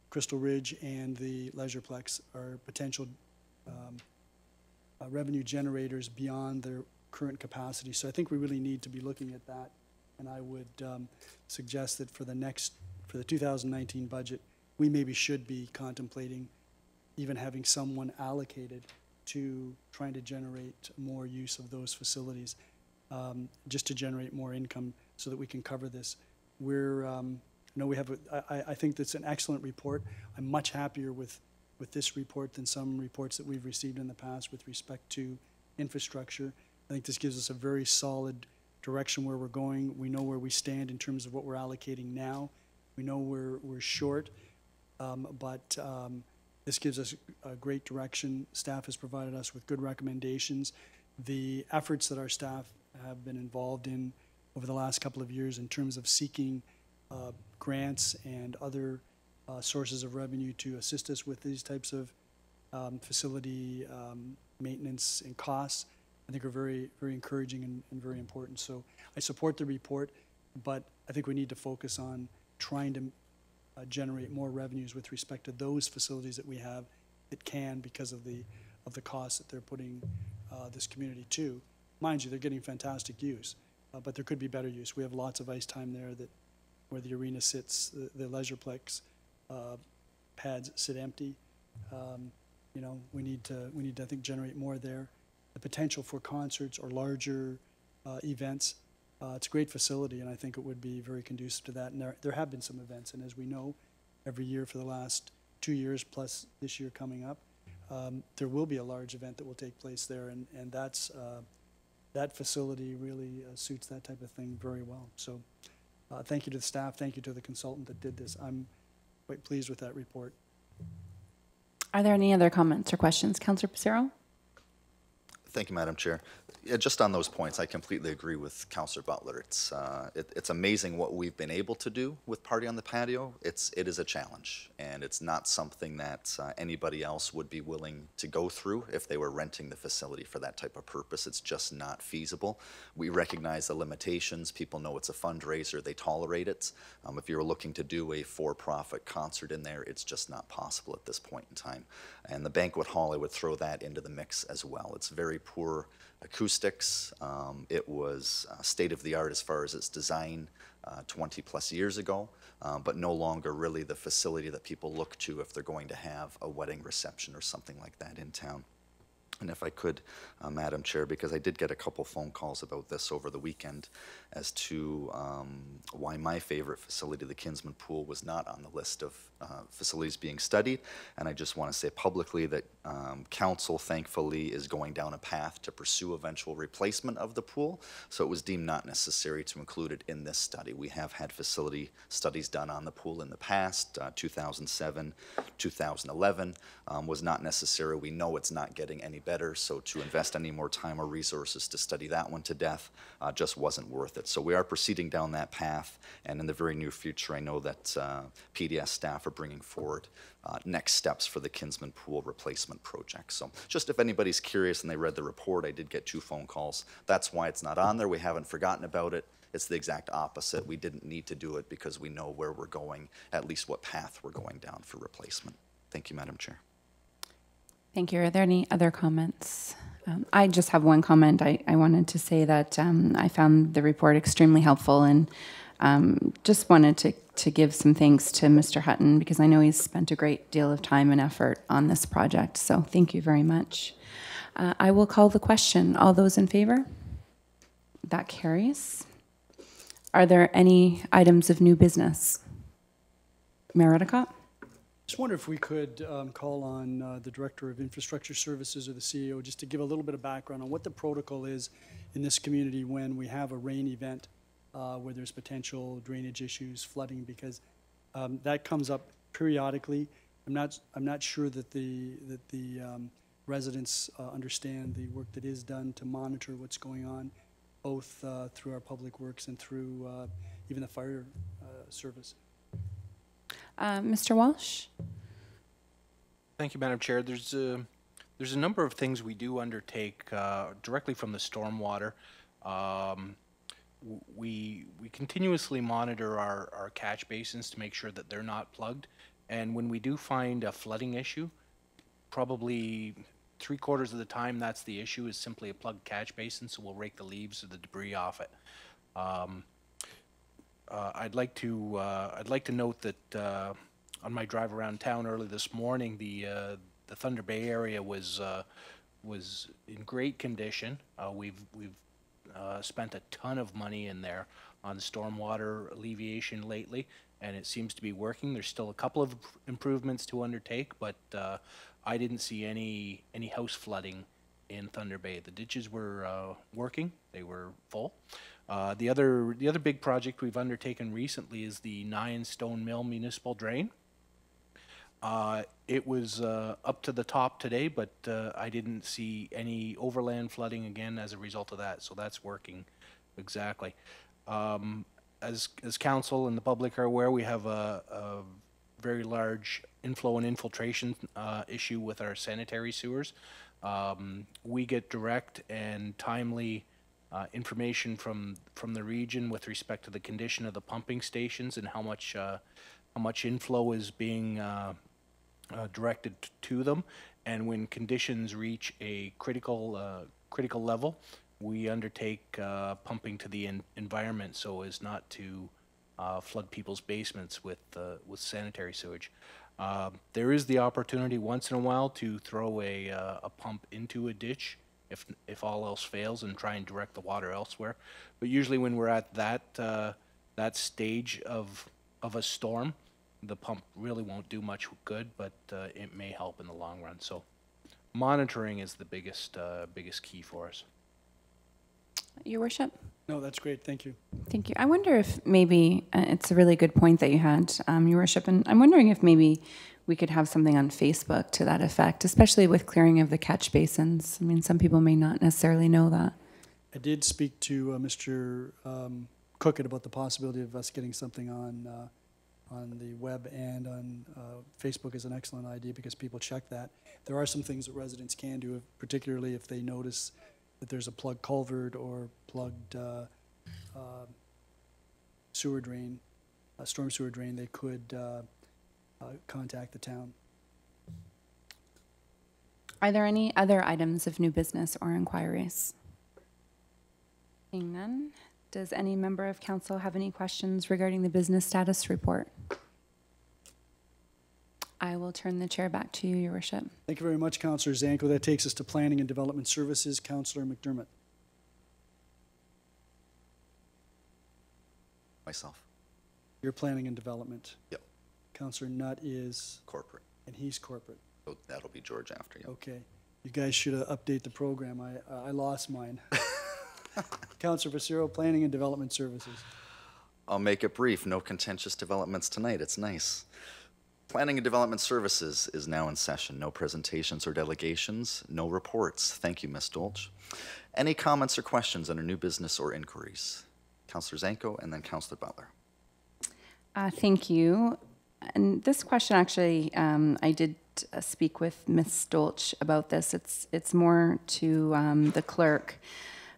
Crystal Ridge and the Leisureplex, are potential revenue generators beyond their current capacity. So I think we really need to be looking at that, and I would suggest that for the 2019 budget, we maybe should be contemplating even having someone allocated to trying to generate more use of those facilities, just to generate more income so that we can cover this. I think that's an excellent report. I'm much happier with this report than some reports that we've received in the past with respect to infrastructure. I think this gives us a very solid direction where we're going. We know where we stand in terms of what we're allocating now. We know we're short, but this gives us a great direction. Staff has provided us with good recommendations. The efforts that our staff have been involved in over the last couple of years in terms of seeking grants and other sources of revenue to assist us with these types of facility maintenance and costs, I think are very, very encouraging and very important. So I support the report, but I think we need to focus on trying to generate more revenues with respect to those facilities that we have that can, because of the costs that they're putting this community to. Mind you, they're getting fantastic use, but there could be better use. We have lots of ice time there where the arena sits, the Leisureplex pads sit empty. We need to, I think, generate more there. The potential for concerts or larger events. It's a great facility, and I think it would be very conducive to that. And there have been some events, and as we know, every year for the last 2 years, plus this year coming up, there will be a large event that will take place there, and that facility really suits that type of thing very well. So thank you to the staff, thank you to the consultant that did this. I'm quite pleased with that report. Are there any other comments or questions? Councillor Passero? Thank you, Madam Chair. Yeah, just on those points, I completely agree with Councillor Butler. It's amazing what we've been able to do with Party on the Patio. It is a challenge, and it's not something that anybody else would be willing to go through if they were renting the facility for that type of purpose. It's just not feasible. We recognize the limitations. People know it's a fundraiser. They tolerate it. If you're looking to do a for-profit concert in there, it's just not possible at this point in time. And the banquet hall, I would throw that into the mix as well. It's very poor acoustics. It was state-of-the-art as far as its design 20 plus years ago, but no longer really the facility that people look to if they're going to have a wedding reception or something like that in town. And if I could, Madam Chair, because I did get a couple phone calls about this over the weekend as to why my favorite facility, the Kinsman Pool, was not on the list of facilities being studied. And I just want to say publicly that Council, thankfully, is going down a path to pursue eventual replacement of the pool. So it was deemed not necessary to include it in this study. We have had facility studies done on the pool in the past, 2007, 2011, was not necessary. We know it's not getting any better, so to invest any more time or resources to study that one to death just wasn't worth it. So we are proceeding down that path, and in the very near future, I know that PDS staff are bringing forward next steps for the Kinsman Pool replacement project. So just if anybody's curious and they read the report, I did get 2 phone calls. That's why it's not on there. We haven't forgotten about it. It's the exact opposite. We didn't need to do it because we know where we're going, at least what path we're going down for replacement. Thank you, Madam Chair. Thank you. Are there any other comments? I just have one comment. I wanted to say that I found the report extremely helpful, and just wanted to give some thanks to Mr. Hutton, because I know he's spent a great deal of time and effort on this project. So thank you very much. I will call the question. All those in favor? That carries. Are there any items of new business? Mayor Redicott? Just wonder if we could call on the Director of Infrastructure Services or the CEO just to give a little bit of background on what the protocol is in this community when we have a rain event where there's potential drainage issues, flooding, because that comes up periodically. I'm not sure that the residents understand the work that is done to monitor what's going on, both through our public works and through even the fire service. Mr. Walsh? Thank you, Madam Chair. There's a number of things we do undertake directly from the stormwater. We continuously monitor our catch basins to make sure that they're not plugged. And when we do find a flooding issue, probably 3/4 of the time that's the issue, is simply a plugged catch basin, so we'll rake the leaves or the debris off it. I'd like to note that on my drive around town early this morning, the Thunder Bay area was in great condition. We've spent a ton of money in there on stormwater alleviation lately, and it seems to be working. There's still a couple of improvements to undertake, but I didn't see any house flooding in Thunder Bay. The ditches were working; they were full. The other big project we've undertaken recently is the 9 Stone Mill Municipal Drain. It was up to the top today, but I didn't see any overland flooding again as a result of that, so that's working exactly. As council and the public are aware, we have a very large inflow and infiltration issue with our sanitary sewers. We get direct and timely information from the region with respect to the condition of the pumping stations and how much inflow is being directed to them. And when conditions reach a critical level, we undertake pumping to the environment so as not to flood people's basements with sanitary sewage. There is the opportunity once in a while to throw a pump into a ditch if all else fails, and try and direct the water elsewhere. But usually when we're at that stage of a storm, the pump really won't do much good, but it may help in the long run. So monitoring is the biggest key for us. Your Worship? No, that's great. Thank you. Thank you. I wonder if maybe, it's a really good point that you had, Your Worship, and I'm wondering if maybe we could have something on Facebook to that effect, especially with clearing of the catch basins. I mean, some people may not necessarily know that. I did speak to Mr. Cookett about the possibility of us getting something on the web, and on Facebook is an excellent idea because people check that. There are some things that residents can do, particularly if they notice that there's a plugged culvert or plugged sewer drain, a storm sewer drain. They could contact the town. Are there any other items of new business or inquiries? Seeing none, does any member of council have any questions regarding the business status report? I will turn the chair back to you, Your Worship. Thank you very much, Councillor Zanko. That takes us to Planning and Development Services. Councillor McDermott. Myself. You're Planning and Development. Yep. Councillor Nutt is, Corporate. and he's corporate. So that'll be George after you. Okay. You guys should update the program. I lost mine. Councillor Passero, Planning and Development Services. I'll make it brief. No contentious developments tonight. It's nice. Planning and Development Services is now in session. No presentations or delegations. No reports. Thank you, Ms. Dolch. Any comments or questions under new business or inquiries? Councillor Zanko and then Councillor Butler. Thank you. And this question, actually, I did speak with Ms. Dolch about this. It's more to the clerk.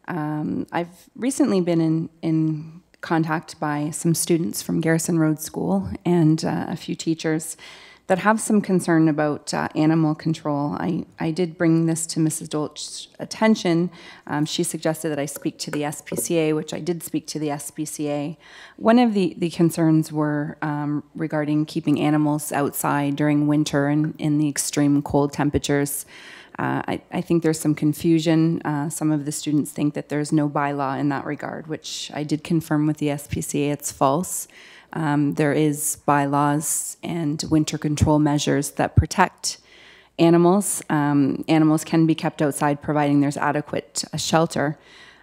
I've recently been in contact by some students from Garrison Road School and a few teachers that have some concern about animal control. I did bring this to Mrs. Dolch's attention. She suggested that I speak to the SPCA, which I did speak to the SPCA. One of the concerns were regarding keeping animals outside during winter and in the extreme cold temperatures. I think there's some confusion. Some of the students think that there's no bylaw in that regard, which I did confirm with the SPCA. It's false. There is bylaws and winter control measures that protect animals. Animals can be kept outside providing there's adequate shelter.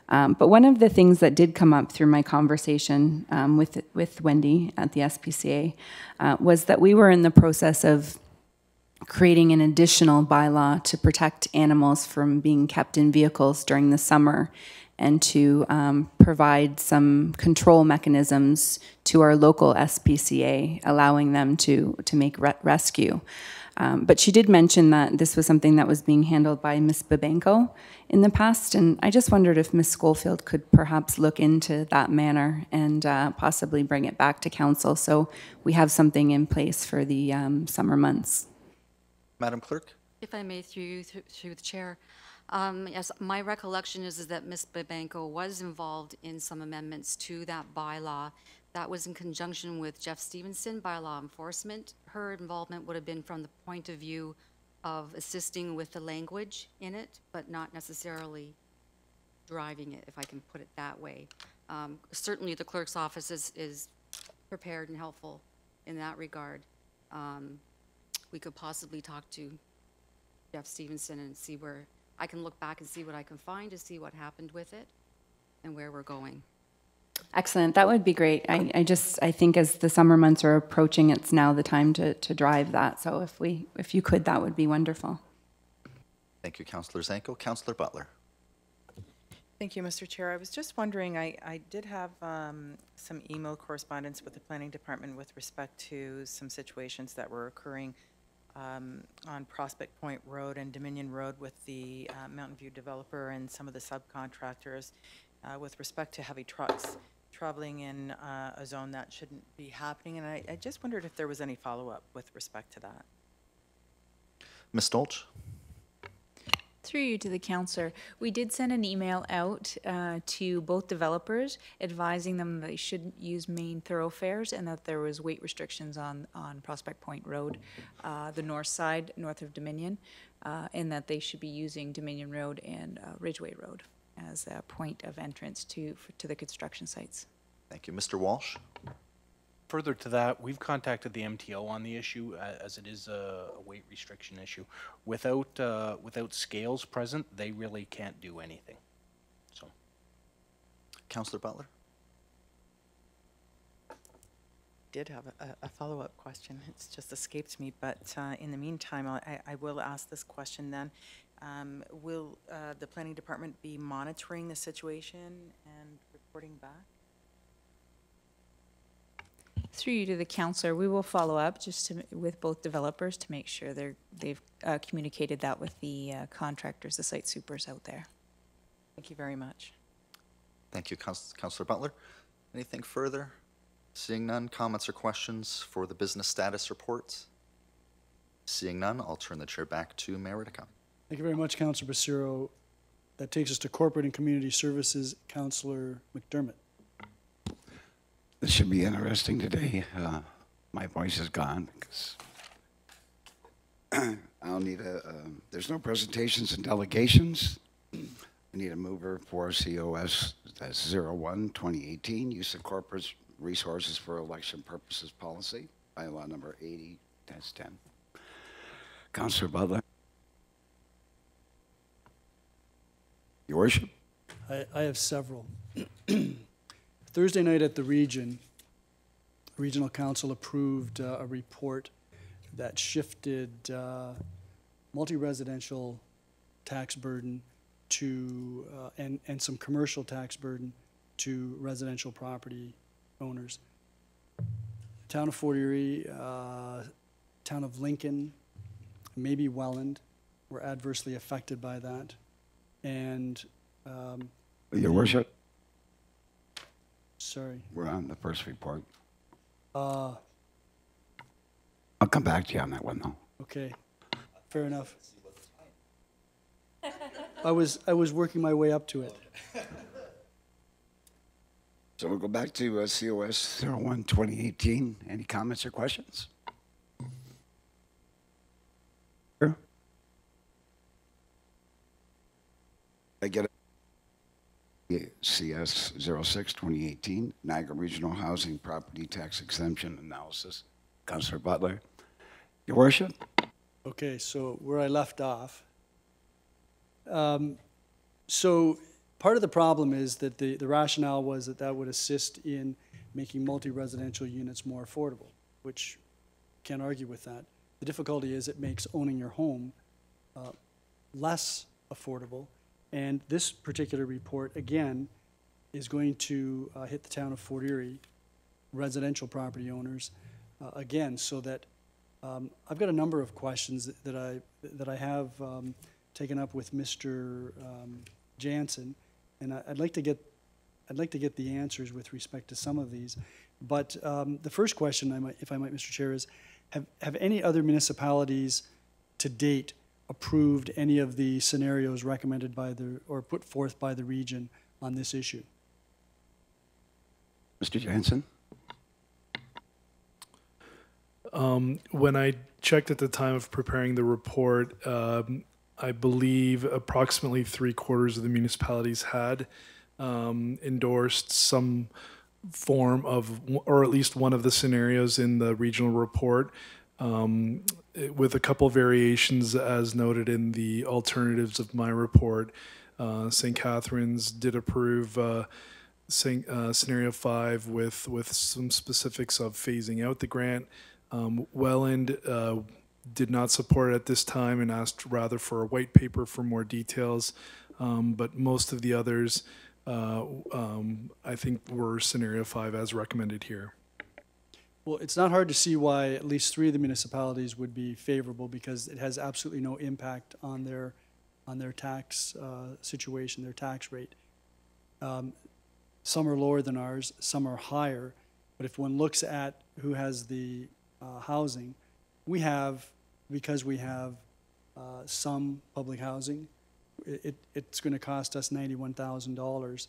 But one of the things that did come up through my conversation with Wendy at the SPCA was that we were in the process of creating an additional bylaw to protect animals from being kept in vehicles during the summer and to provide some control mechanisms to our local SPCA, allowing them to make rescue. But she did mention that this was something that was being handled by Ms. Babenko in the past, and I just wondered if Ms. Schofield could perhaps look into that manner and possibly bring it back to council so we have something in place for the summer months. Madam Clerk? If I may, through the chair, yes, my recollection is that Ms. Babanko was involved in some amendments to that bylaw. That was in conjunction with Jeff Stevenson, bylaw enforcement. Her involvement would have been from the point of view of assisting with the language in it, but not necessarily driving it, if I can put it that way. Certainly the clerk's office is prepared and helpful in that regard. We could possibly talk to Jeff Stevenson and see where, I can look back and see what I can find to see what happened with it and where we're going. Excellent. That would be great. I think as the summer months are approaching, it's now the time to drive that. So if you could, that would be wonderful. Thank you, Councillor Zanko. Councillor Butler. Thank you, Mr. Chair. I was just wondering, I did have some email correspondence with the Planning Department with respect to some situations that were occurring on Prospect Point Road and Dominion Road with the Mountain View developer and some of the subcontractors with respect to heavy trucks traveling in a zone that shouldn't be happening. And I just wondered if there was any follow-up with respect to that. Ms. Dolch? Through you to the councillor, we did send an email out to both developers advising them they shouldn't use main thoroughfares and that there was weight restrictions on Prospect Point Road, the north side, north of Dominion, and that they should be using Dominion Road and Ridgeway Road as a point of entrance to the construction sites. Thank you. Mr. Walsh? Further to that, we've contacted the MTO on the issue as it is a weight restriction issue. Without scales present, they really can't do anything. So, Councillor Butler? Did have a follow-up question. It's just escaped me, but in the meantime, I will ask this question then. Will the planning department be monitoring the situation and reporting back? Through you to the counselor, we will follow up with both developers to make sure they've communicated that with the contractors, the site supers out there. Thank you very much. Thank you, Councillor Butler. Anything further? Seeing none, comments or questions for the business status reports? Seeing none, I'll turn the chair back to Mayor Redekop. Thank you very much, Councillor Basiro. That takes us to Corporate and Community Services, Councillor McDermott. This should be interesting today. My voice is gone because I'll need there's no presentations and delegations. I need a mover for COS, that's 01-2018, use of corporate resources for election purposes policy, bylaw number 80-10. Councillor Butler. Your Worship. I have several. Thursday night at the Regional Council approved a report that shifted multi-residential tax burden to, and some commercial tax burden to residential property owners. Town of Fort Erie, town of Lincoln, maybe Welland were adversely affected by that. And Your Worship. sorry. We're on the first report. Uh, I'll come back to you on that one, though. okay, fair enough. I was working my way up to it. So we'll go back to COS 01-2018. Any comments or questions? Sure. I get it. CS 06-2018, Niagara Regional Housing Property Tax Exemption Analysis. Councillor Butler. Your Worship. Okay, so where I left off. So part of the problem is that the rationale was that that would assist in making multi-residential units more affordable, which can't argue with that. The difficulty is it makes owning your home less affordable. And this particular report, again, is going to hit the town of Fort Erie, residential property owners, again, so that I've got a number of questions that I have taken up with Mr. Jansen, and I'd like to get the answers with respect to some of these. But the first question, if I might, Mr. Chair, is have any other municipalities to date approved any of the scenarios recommended by or put forth by the region on this issue? Mr. Jansen. When I checked at the time of preparing the report, I believe approximately 3/4 of the municipalities had endorsed some form of, or at least one of the scenarios in the regional report, with a couple variations as noted in the alternatives of my report. St. Catharines did approve scenario 5 with some specifics of phasing out the grant. Welland did not support it at this time and asked rather for a white paper for more details, but most of the others I think were scenario 5 as recommended here. Well, it's not hard to see why at least 3 of the municipalities would be favorable, because it has absolutely no impact on their tax situation, their tax rate. Some are lower than ours, some are higher, but if one looks at who has the housing, we have, because we have some public housing, it's going to cost us $91,000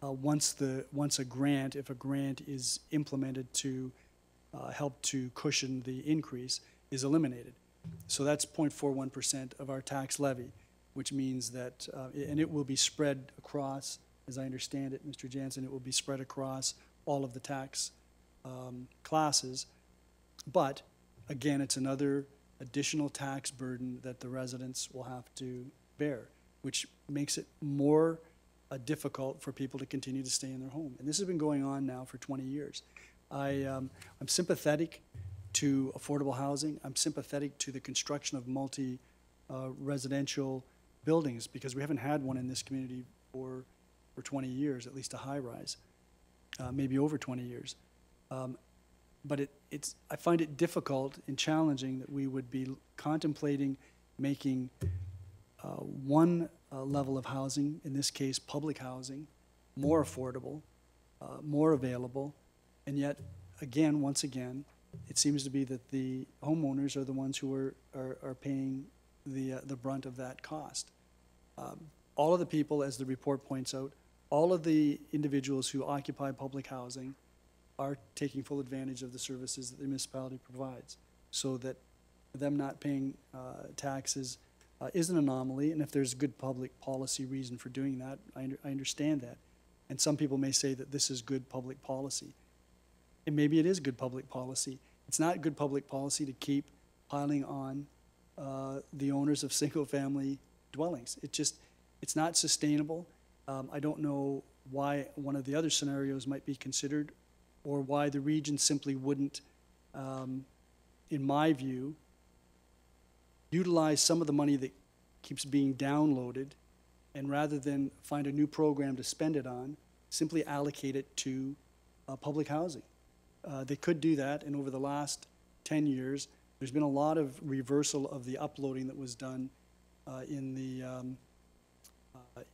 once a grant, if a grant is implemented to help to cushion the increase, is eliminated. So that's 0.41% of our tax levy, which means that, and it will be spread across, as I understand it, Mr. Jansen, it will be spread across all of the tax classes. But again, it's another additional tax burden that the residents will have to bear, which makes it more difficult for people to continue to stay in their home. And this has been going on now for 20 years. I'm sympathetic to affordable housing. I'm sympathetic to the construction of multi-residential buildings, because we haven't had one in this community for 20 years, at least a high-rise, maybe over 20 years. But I find it difficult and challenging that we would be contemplating making one level of housing, in this case public housing, more affordable, more available, and yet, again, once again, it seems to be that the homeowners are the ones who are paying the brunt of that cost. All of the people, as the report points out, all of the individuals who occupy public housing are taking full advantage of the services that the municipality provides, so that them not paying taxes is an anomaly, and if there's good public policy reason for doing that, I understand that. And some people may say that this is good public policy. And maybe it is good public policy. It's not good public policy to keep piling on the owners of single-family dwellings. It's not sustainable. I don't know why one of the other scenarios might be considered, or why the region simply wouldn't, in my view, utilize some of the money that keeps being downloaded, and rather than find a new program to spend it on, simply allocate it to public housing. They could do that, and over the last 10 years, there's been a lot of reversal of the uploading that was done in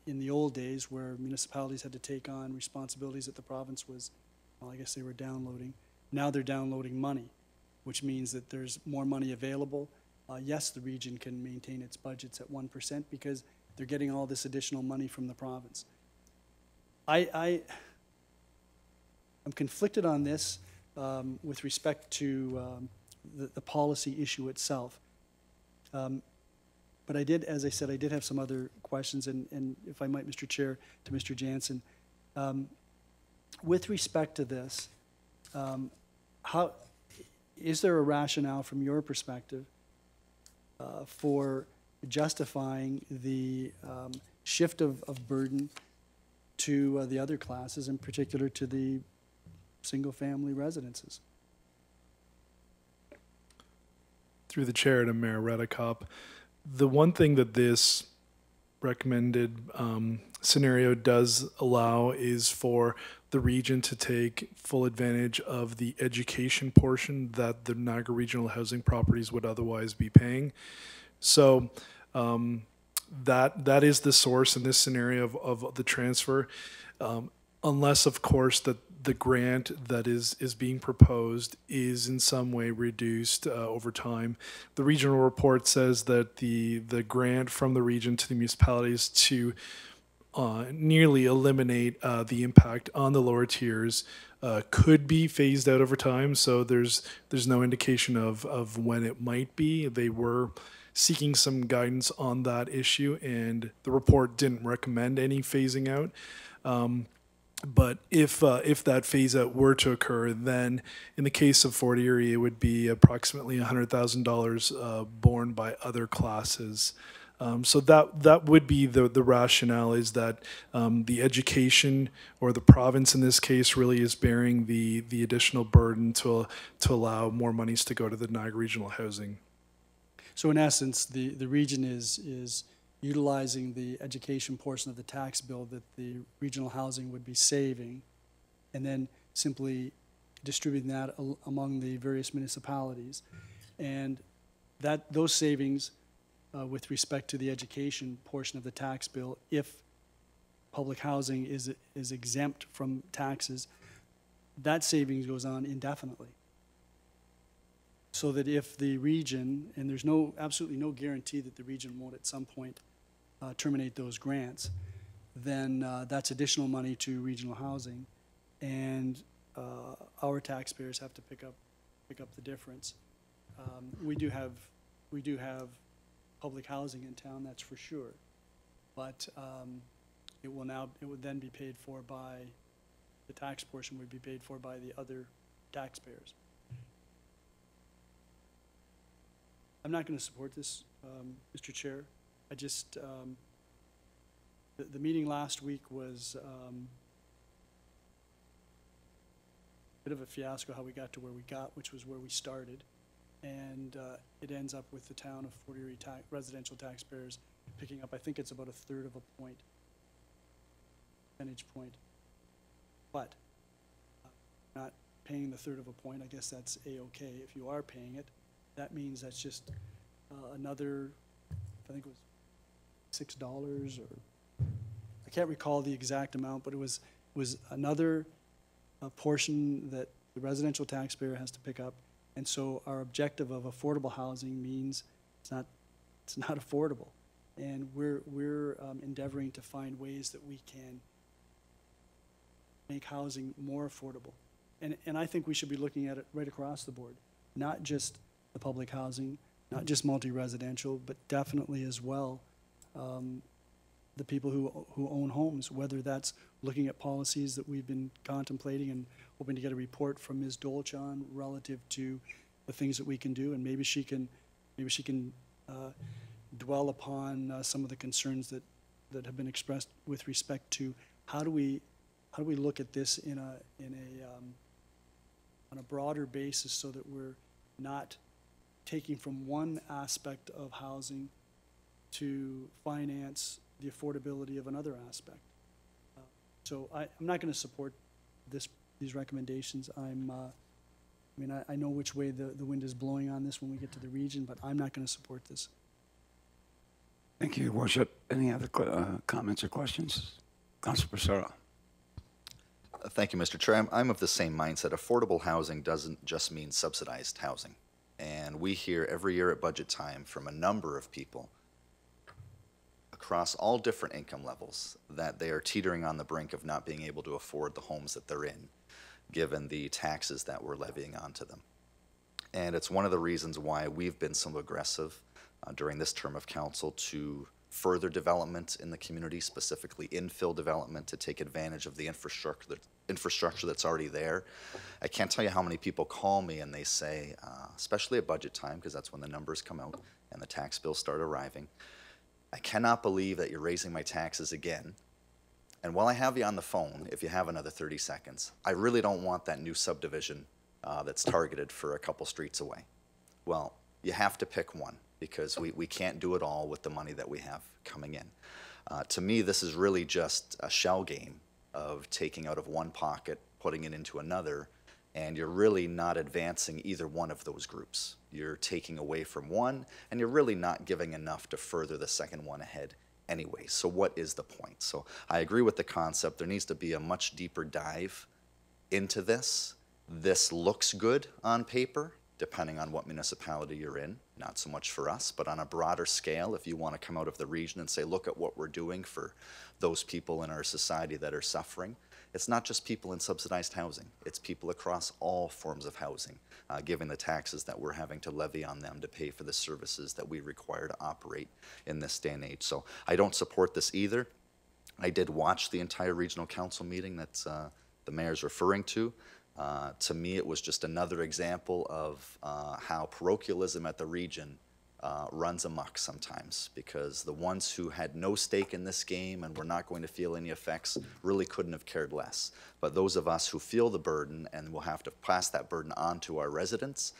the old days, where municipalities had to take on responsibilities that the province was, well, I guess they were downloading. Now they're downloading money, which means that there's more money available. Yes, the region can maintain its budgets at 1% because they're getting all this additional money from the province. I'm conflicted on this with respect to the policy issue itself. But I did, as I said, I did have some other questions, and if I might, Mr. Chair, to Mr. Jansen. With respect to this, how is there a rationale from your perspective for justifying the shift of burden to the other classes, in particular to the single-family residences? Through the chair to Mayor Redekop, the one thing that this recommended scenario does allow is for the region to take full advantage of the education portion that the Niagara Regional Housing Properties would otherwise be paying. So that is the source in this scenario of the transfer, unless, of course, that the grant that is being proposed is in some way reduced over time. The regional report says that the grant from the region to the municipalities to nearly eliminate the impact on the lower tiers could be phased out over time. So there's no indication of when it might be. They were seeking some guidance on that issue, and the report didn't recommend any phasing out. But if that phase out were to occur, then in the case of Fort Erie, it would be approximately $100,000 borne by other classes. So that would be the rationale, is that the education, or the province in this case, really is bearing the additional burden to allow more monies to go to the Niagara Regional Housing. So in essence, the region is utilizing the education portion of the tax bill that the regional housing would be saving, and then simply distributing that among the various municipalities. And those savings, with respect to the education portion of the tax bill, if public housing is exempt from taxes, that savings goes on indefinitely. So that if the region, and there's absolutely no guarantee that the region won't at some point terminate those grants, then that's additional money to regional housing, and our taxpayers have to pick up the difference. We do have public housing in town, that's for sure, but it would then be paid for by, the tax portion would be paid for by the other taxpayers. I'm not going to support this, Mr. Chair. I just, the meeting last week was a bit of a fiasco how we got to where we got, which was where we started. And it ends up with the town of Fort Erie residential taxpayers picking up, I think it's about 1/3 of a percentage point. But not paying the 1/3 of a point, I guess that's A-okay. If you are paying it, that means that's just another, I think it was $6 or, I can't recall the exact amount, but it was another portion that the residential taxpayer has to pick up. And so our objective of affordable housing means it's not affordable. And we're endeavoring to find ways that we can make housing more affordable. And I think we should be looking at it right across the board, not just the public housing, not just multi-residential, but definitely as well the people who own homes, whether that's looking at policies that we've been contemplating and hoping to get a report from Ms. Dolce on relative to the things that we can do, and maybe she can dwell upon some of the concerns that have been expressed with respect to how do we look at this on a broader basis so that we're not taking from one aspect of housing to finance the affordability of another aspect. So I'm not going to support these recommendations. I know which way the wind is blowing on this when we get to the region, but I'm not going to support this. Thank you, Your Worship. Any other comments or questions? Councilor Pissarro. Thank you, Mr. Chair. I'm of the same mindset. Affordable housing doesn't just mean subsidized housing. And we hear every year at budget time from a number of people across all different income levels that they are teetering on the brink of not being able to afford the homes that they're in, given the taxes that we're levying onto them. And it's one of the reasons why we've been so aggressive during this term of council to further development in the community, specifically infill development to take advantage of the infrastructure that's already there. I can't tell you how many people call me and they say, especially at budget time, because that's when the numbers come out and the tax bills start arriving, I cannot believe that you're raising my taxes again. And while I have you on the phone, if you have another 30 seconds, I really don't want that new subdivision that's targeted for a couple streets away. Well, you have to pick one, because we can't do it all with the money that we have coming in. To me, this is really just a shell game of taking out of one pocket, putting it into another, and you're really not advancing either one of those groups. You're taking away from one, and you're really not giving enough to further the second one ahead anyway. So what is the point? So I agree with the concept. There needs to be a much deeper dive into this. This looks good on paper, depending on what municipality you're in, not so much for us, but on a broader scale, if you want to come out of the region and say, look at what we're doing for those people in our society that are suffering. It's not just people in subsidized housing, it's people across all forms of housing, given the taxes that we're having to levy on them to pay for the services that we require to operate in this day and age. So I don't support this either. I did watch the entire regional council meeting that the mayor's referring to. To me, it was just another example of how parochialism at the region runs amok sometimes, because the ones who had no stake in this game and were not going to feel any effects really couldn't have cared less. But those of us who feel the burden and will have to pass that burden on to our residents,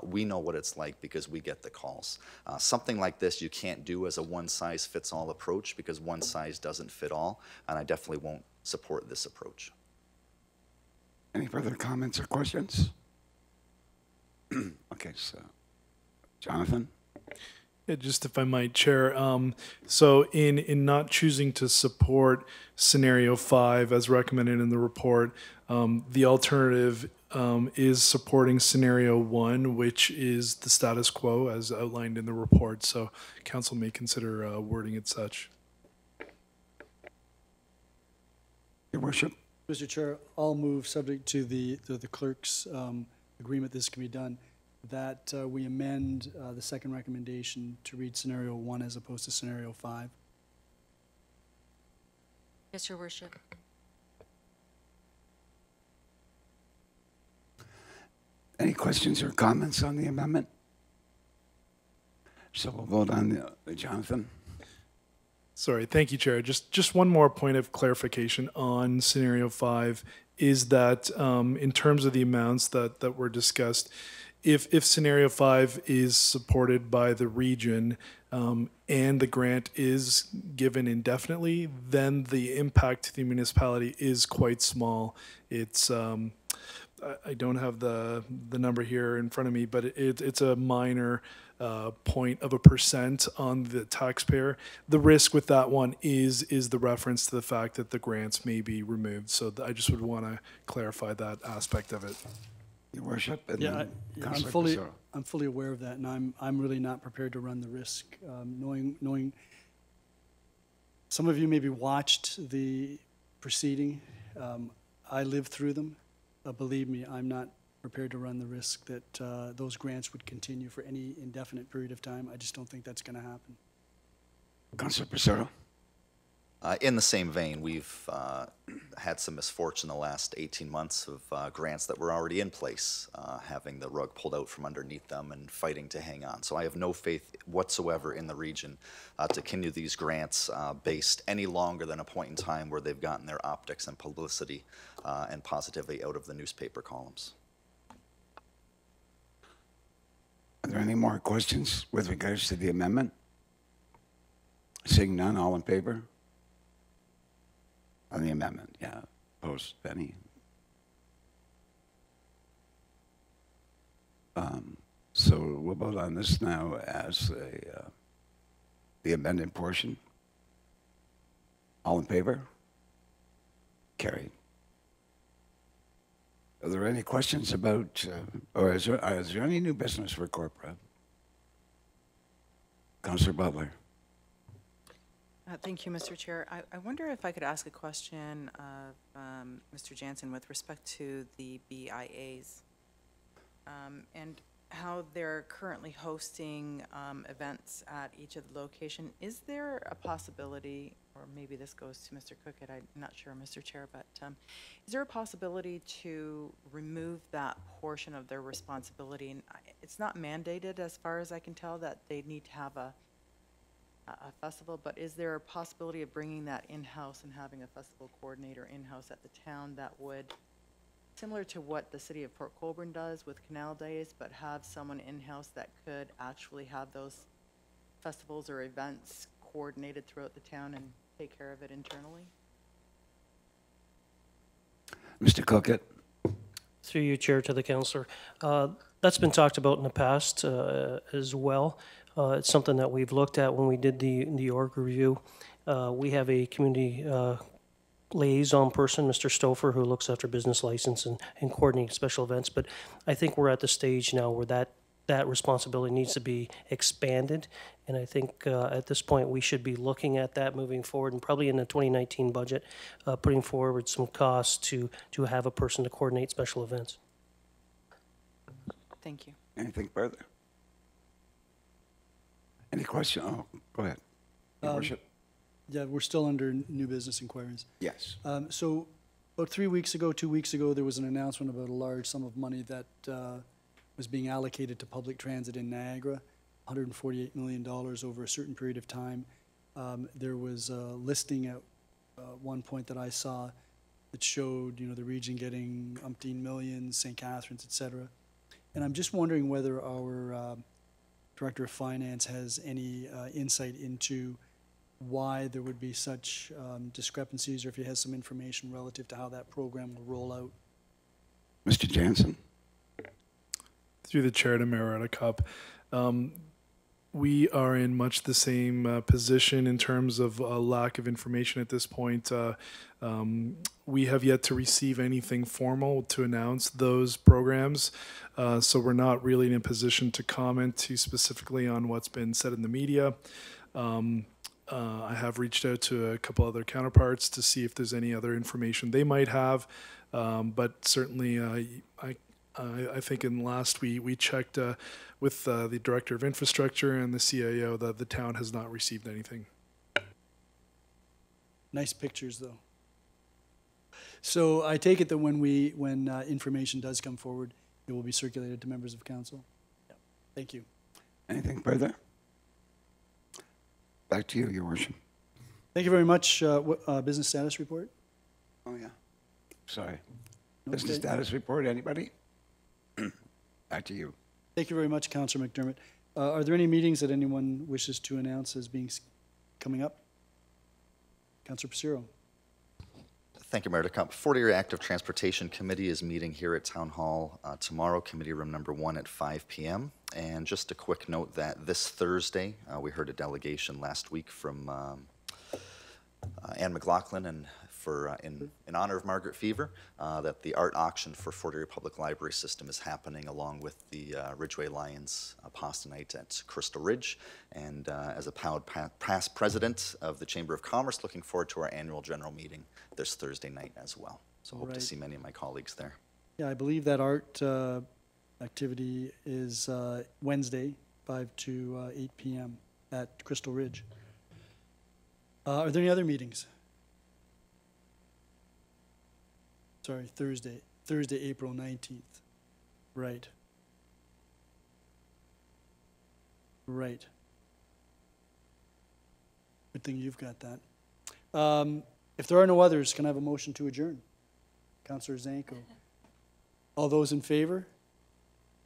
we know what it's like because we get the calls. Something like this you can't do as a one-size-fits-all approach, because one size doesn't fit all, and I definitely won't support this approach. Any further comments or questions? Okay, so Jonathan? Yeah, just if I might, Chair. So in not choosing to support scenario 5 as recommended in the report, the alternative is supporting scenario 1, which is the status quo as outlined in the report. So council may consider wording it such. Your Worship. Mr. Chair, I'll move, subject to the clerk's agreement this can be done, that we amend the second recommendation to read scenario 1 as opposed to scenario 5. Yes, Your Worship. Any questions or comments on the amendment? So we'll vote on Jonathan. Sorry, thank you, Chair. Just one more point of clarification on scenario 5 is that in terms of the amounts that were discussed, if scenario 5 is supported by the region and the grant is given indefinitely, then the impact to the municipality is quite small. It's I don't have the number here in front of me, but it's a minor point of a percent on the taxpayer. The risk with that one is the reference to the fact that the grants may be removed. So I just would want to clarify that aspect of it. Your worship. And Yeah, then I'm Councillor fully, Pissarro. I'm fully aware of that, and I'm really not prepared to run the risk, knowing some of you maybe watched the proceeding. I lived through them. Believe me, I'm not prepared to run the risk that those grants would continue for any indefinite period of time. I just don't think that's going to happen. Councillor Pissarro. In the same vein, we've had some misfortune the last 18 months of grants that were already in place, having the rug pulled out from underneath them and fighting to hang on. So I have no faith whatsoever in the region to continue these grants based any longer than a point in time where they've gotten their optics and publicity and positivity out of the newspaper columns. Are there any more questions with regards to the amendment? Seeing none, all in favor? On the amendment, yeah. Opposed, any? So we'll vote on this now as the amended portion. All in favor? Carried. Are there any questions about, or is there any new business for corporate? Councillor Butler. Thank you, Mr. Chair. I wonder if I could ask a question of Mr. Jansen with respect to the BIAs and how they're currently hosting events at each of the location. Is there a possibility, or maybe this goes to Mr. Cookett, I'm not sure, Mr. Chair, but is there a possibility to remove that portion of their responsibility? And it's not mandated, as far as I can tell, that they need to have a festival, but is there a possibility of bringing that in-house and having a festival coordinator in-house at the town that would, similar to what the city of Port Colborne does with Canal Days, but have someone in-house that could actually have those festivals or events coordinated throughout the town and take care of it internally? Mr. Cookett. Through you, Chair, to the councillor. That's been talked about in the past as well. It's something that we've looked at when we did the org review. We have a community liaison person, Mr. Stouffer, who looks after business license and coordinating special events. But I think we're at the stage now where that responsibility needs to be expanded. And I think at this point we should be looking at that moving forward, and probably in the 2019 budget, putting forward some costs to have a person to coordinate special events. Thank you. Anything further? Any question? Oh, go ahead. Your worship. Yeah, we're still under new business inquiries. Yes. So about 3 weeks ago, 2 weeks ago, there was an announcement about a large sum of money that was being allocated to public transit in Niagara, $148 million over a certain period of time. There was a listing at one point that I saw that showed, the region getting umpteen millions, St. Catharines, et cetera. And I'm just wondering whether our Director of Finance has any insight into why there would be such discrepancies, or if he has some information relative to how that program will roll out. Mr. Jansen. Through the chair to Mayor Adcock. We are in much the same position in terms of lack of information at this point. We have yet to receive anything formal to announce those programs, so we're not really in a position to comment too specifically on what's been said in the media. I have reached out to a couple other counterparts to see if there's any other information they might have, but certainly I think in last we checked with the Director of Infrastructure and the CIO that the town has not received anything. Nice pictures, though. So I take it that when information does come forward, it will be circulated to members of council? Yeah. Thank you. Anything further? Back to you, Your Worship. Thank you very much. Business status report? Oh, yeah. Sorry. No, Business okay. status report, anybody? Back to you. Thank you very much, Councillor McDermott. Are there any meetings that anyone wishes to announce as being coming up? Councillor Passero. Thank you, Mayor DeCamp. Fort Erie Active Transportation Committee is meeting here at Town Hall tomorrow, committee room number 1 at 5 p.m. And just a quick note that this Thursday, we heard a delegation last week from Ann McLaughlin and in honor of Margaret Fever, that the art auction for Fort Erie Public Library System is happening along with the Ridgeway Lions pasta night at Crystal Ridge. And as a proud past president of the Chamber of Commerce, looking forward to our annual general meeting this Thursday night as well. So hope to Right. see many of my colleagues there. Yeah, I believe that art activity is Wednesday, 5 to 8 p.m. at Crystal Ridge. Are there any other meetings? Sorry, Thursday, April 19th. Right. Right. Good thing you've got that. If there are no others, can I have a motion to adjourn? Councillor Zanko. All those in favor?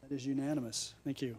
That is unanimous. Thank you.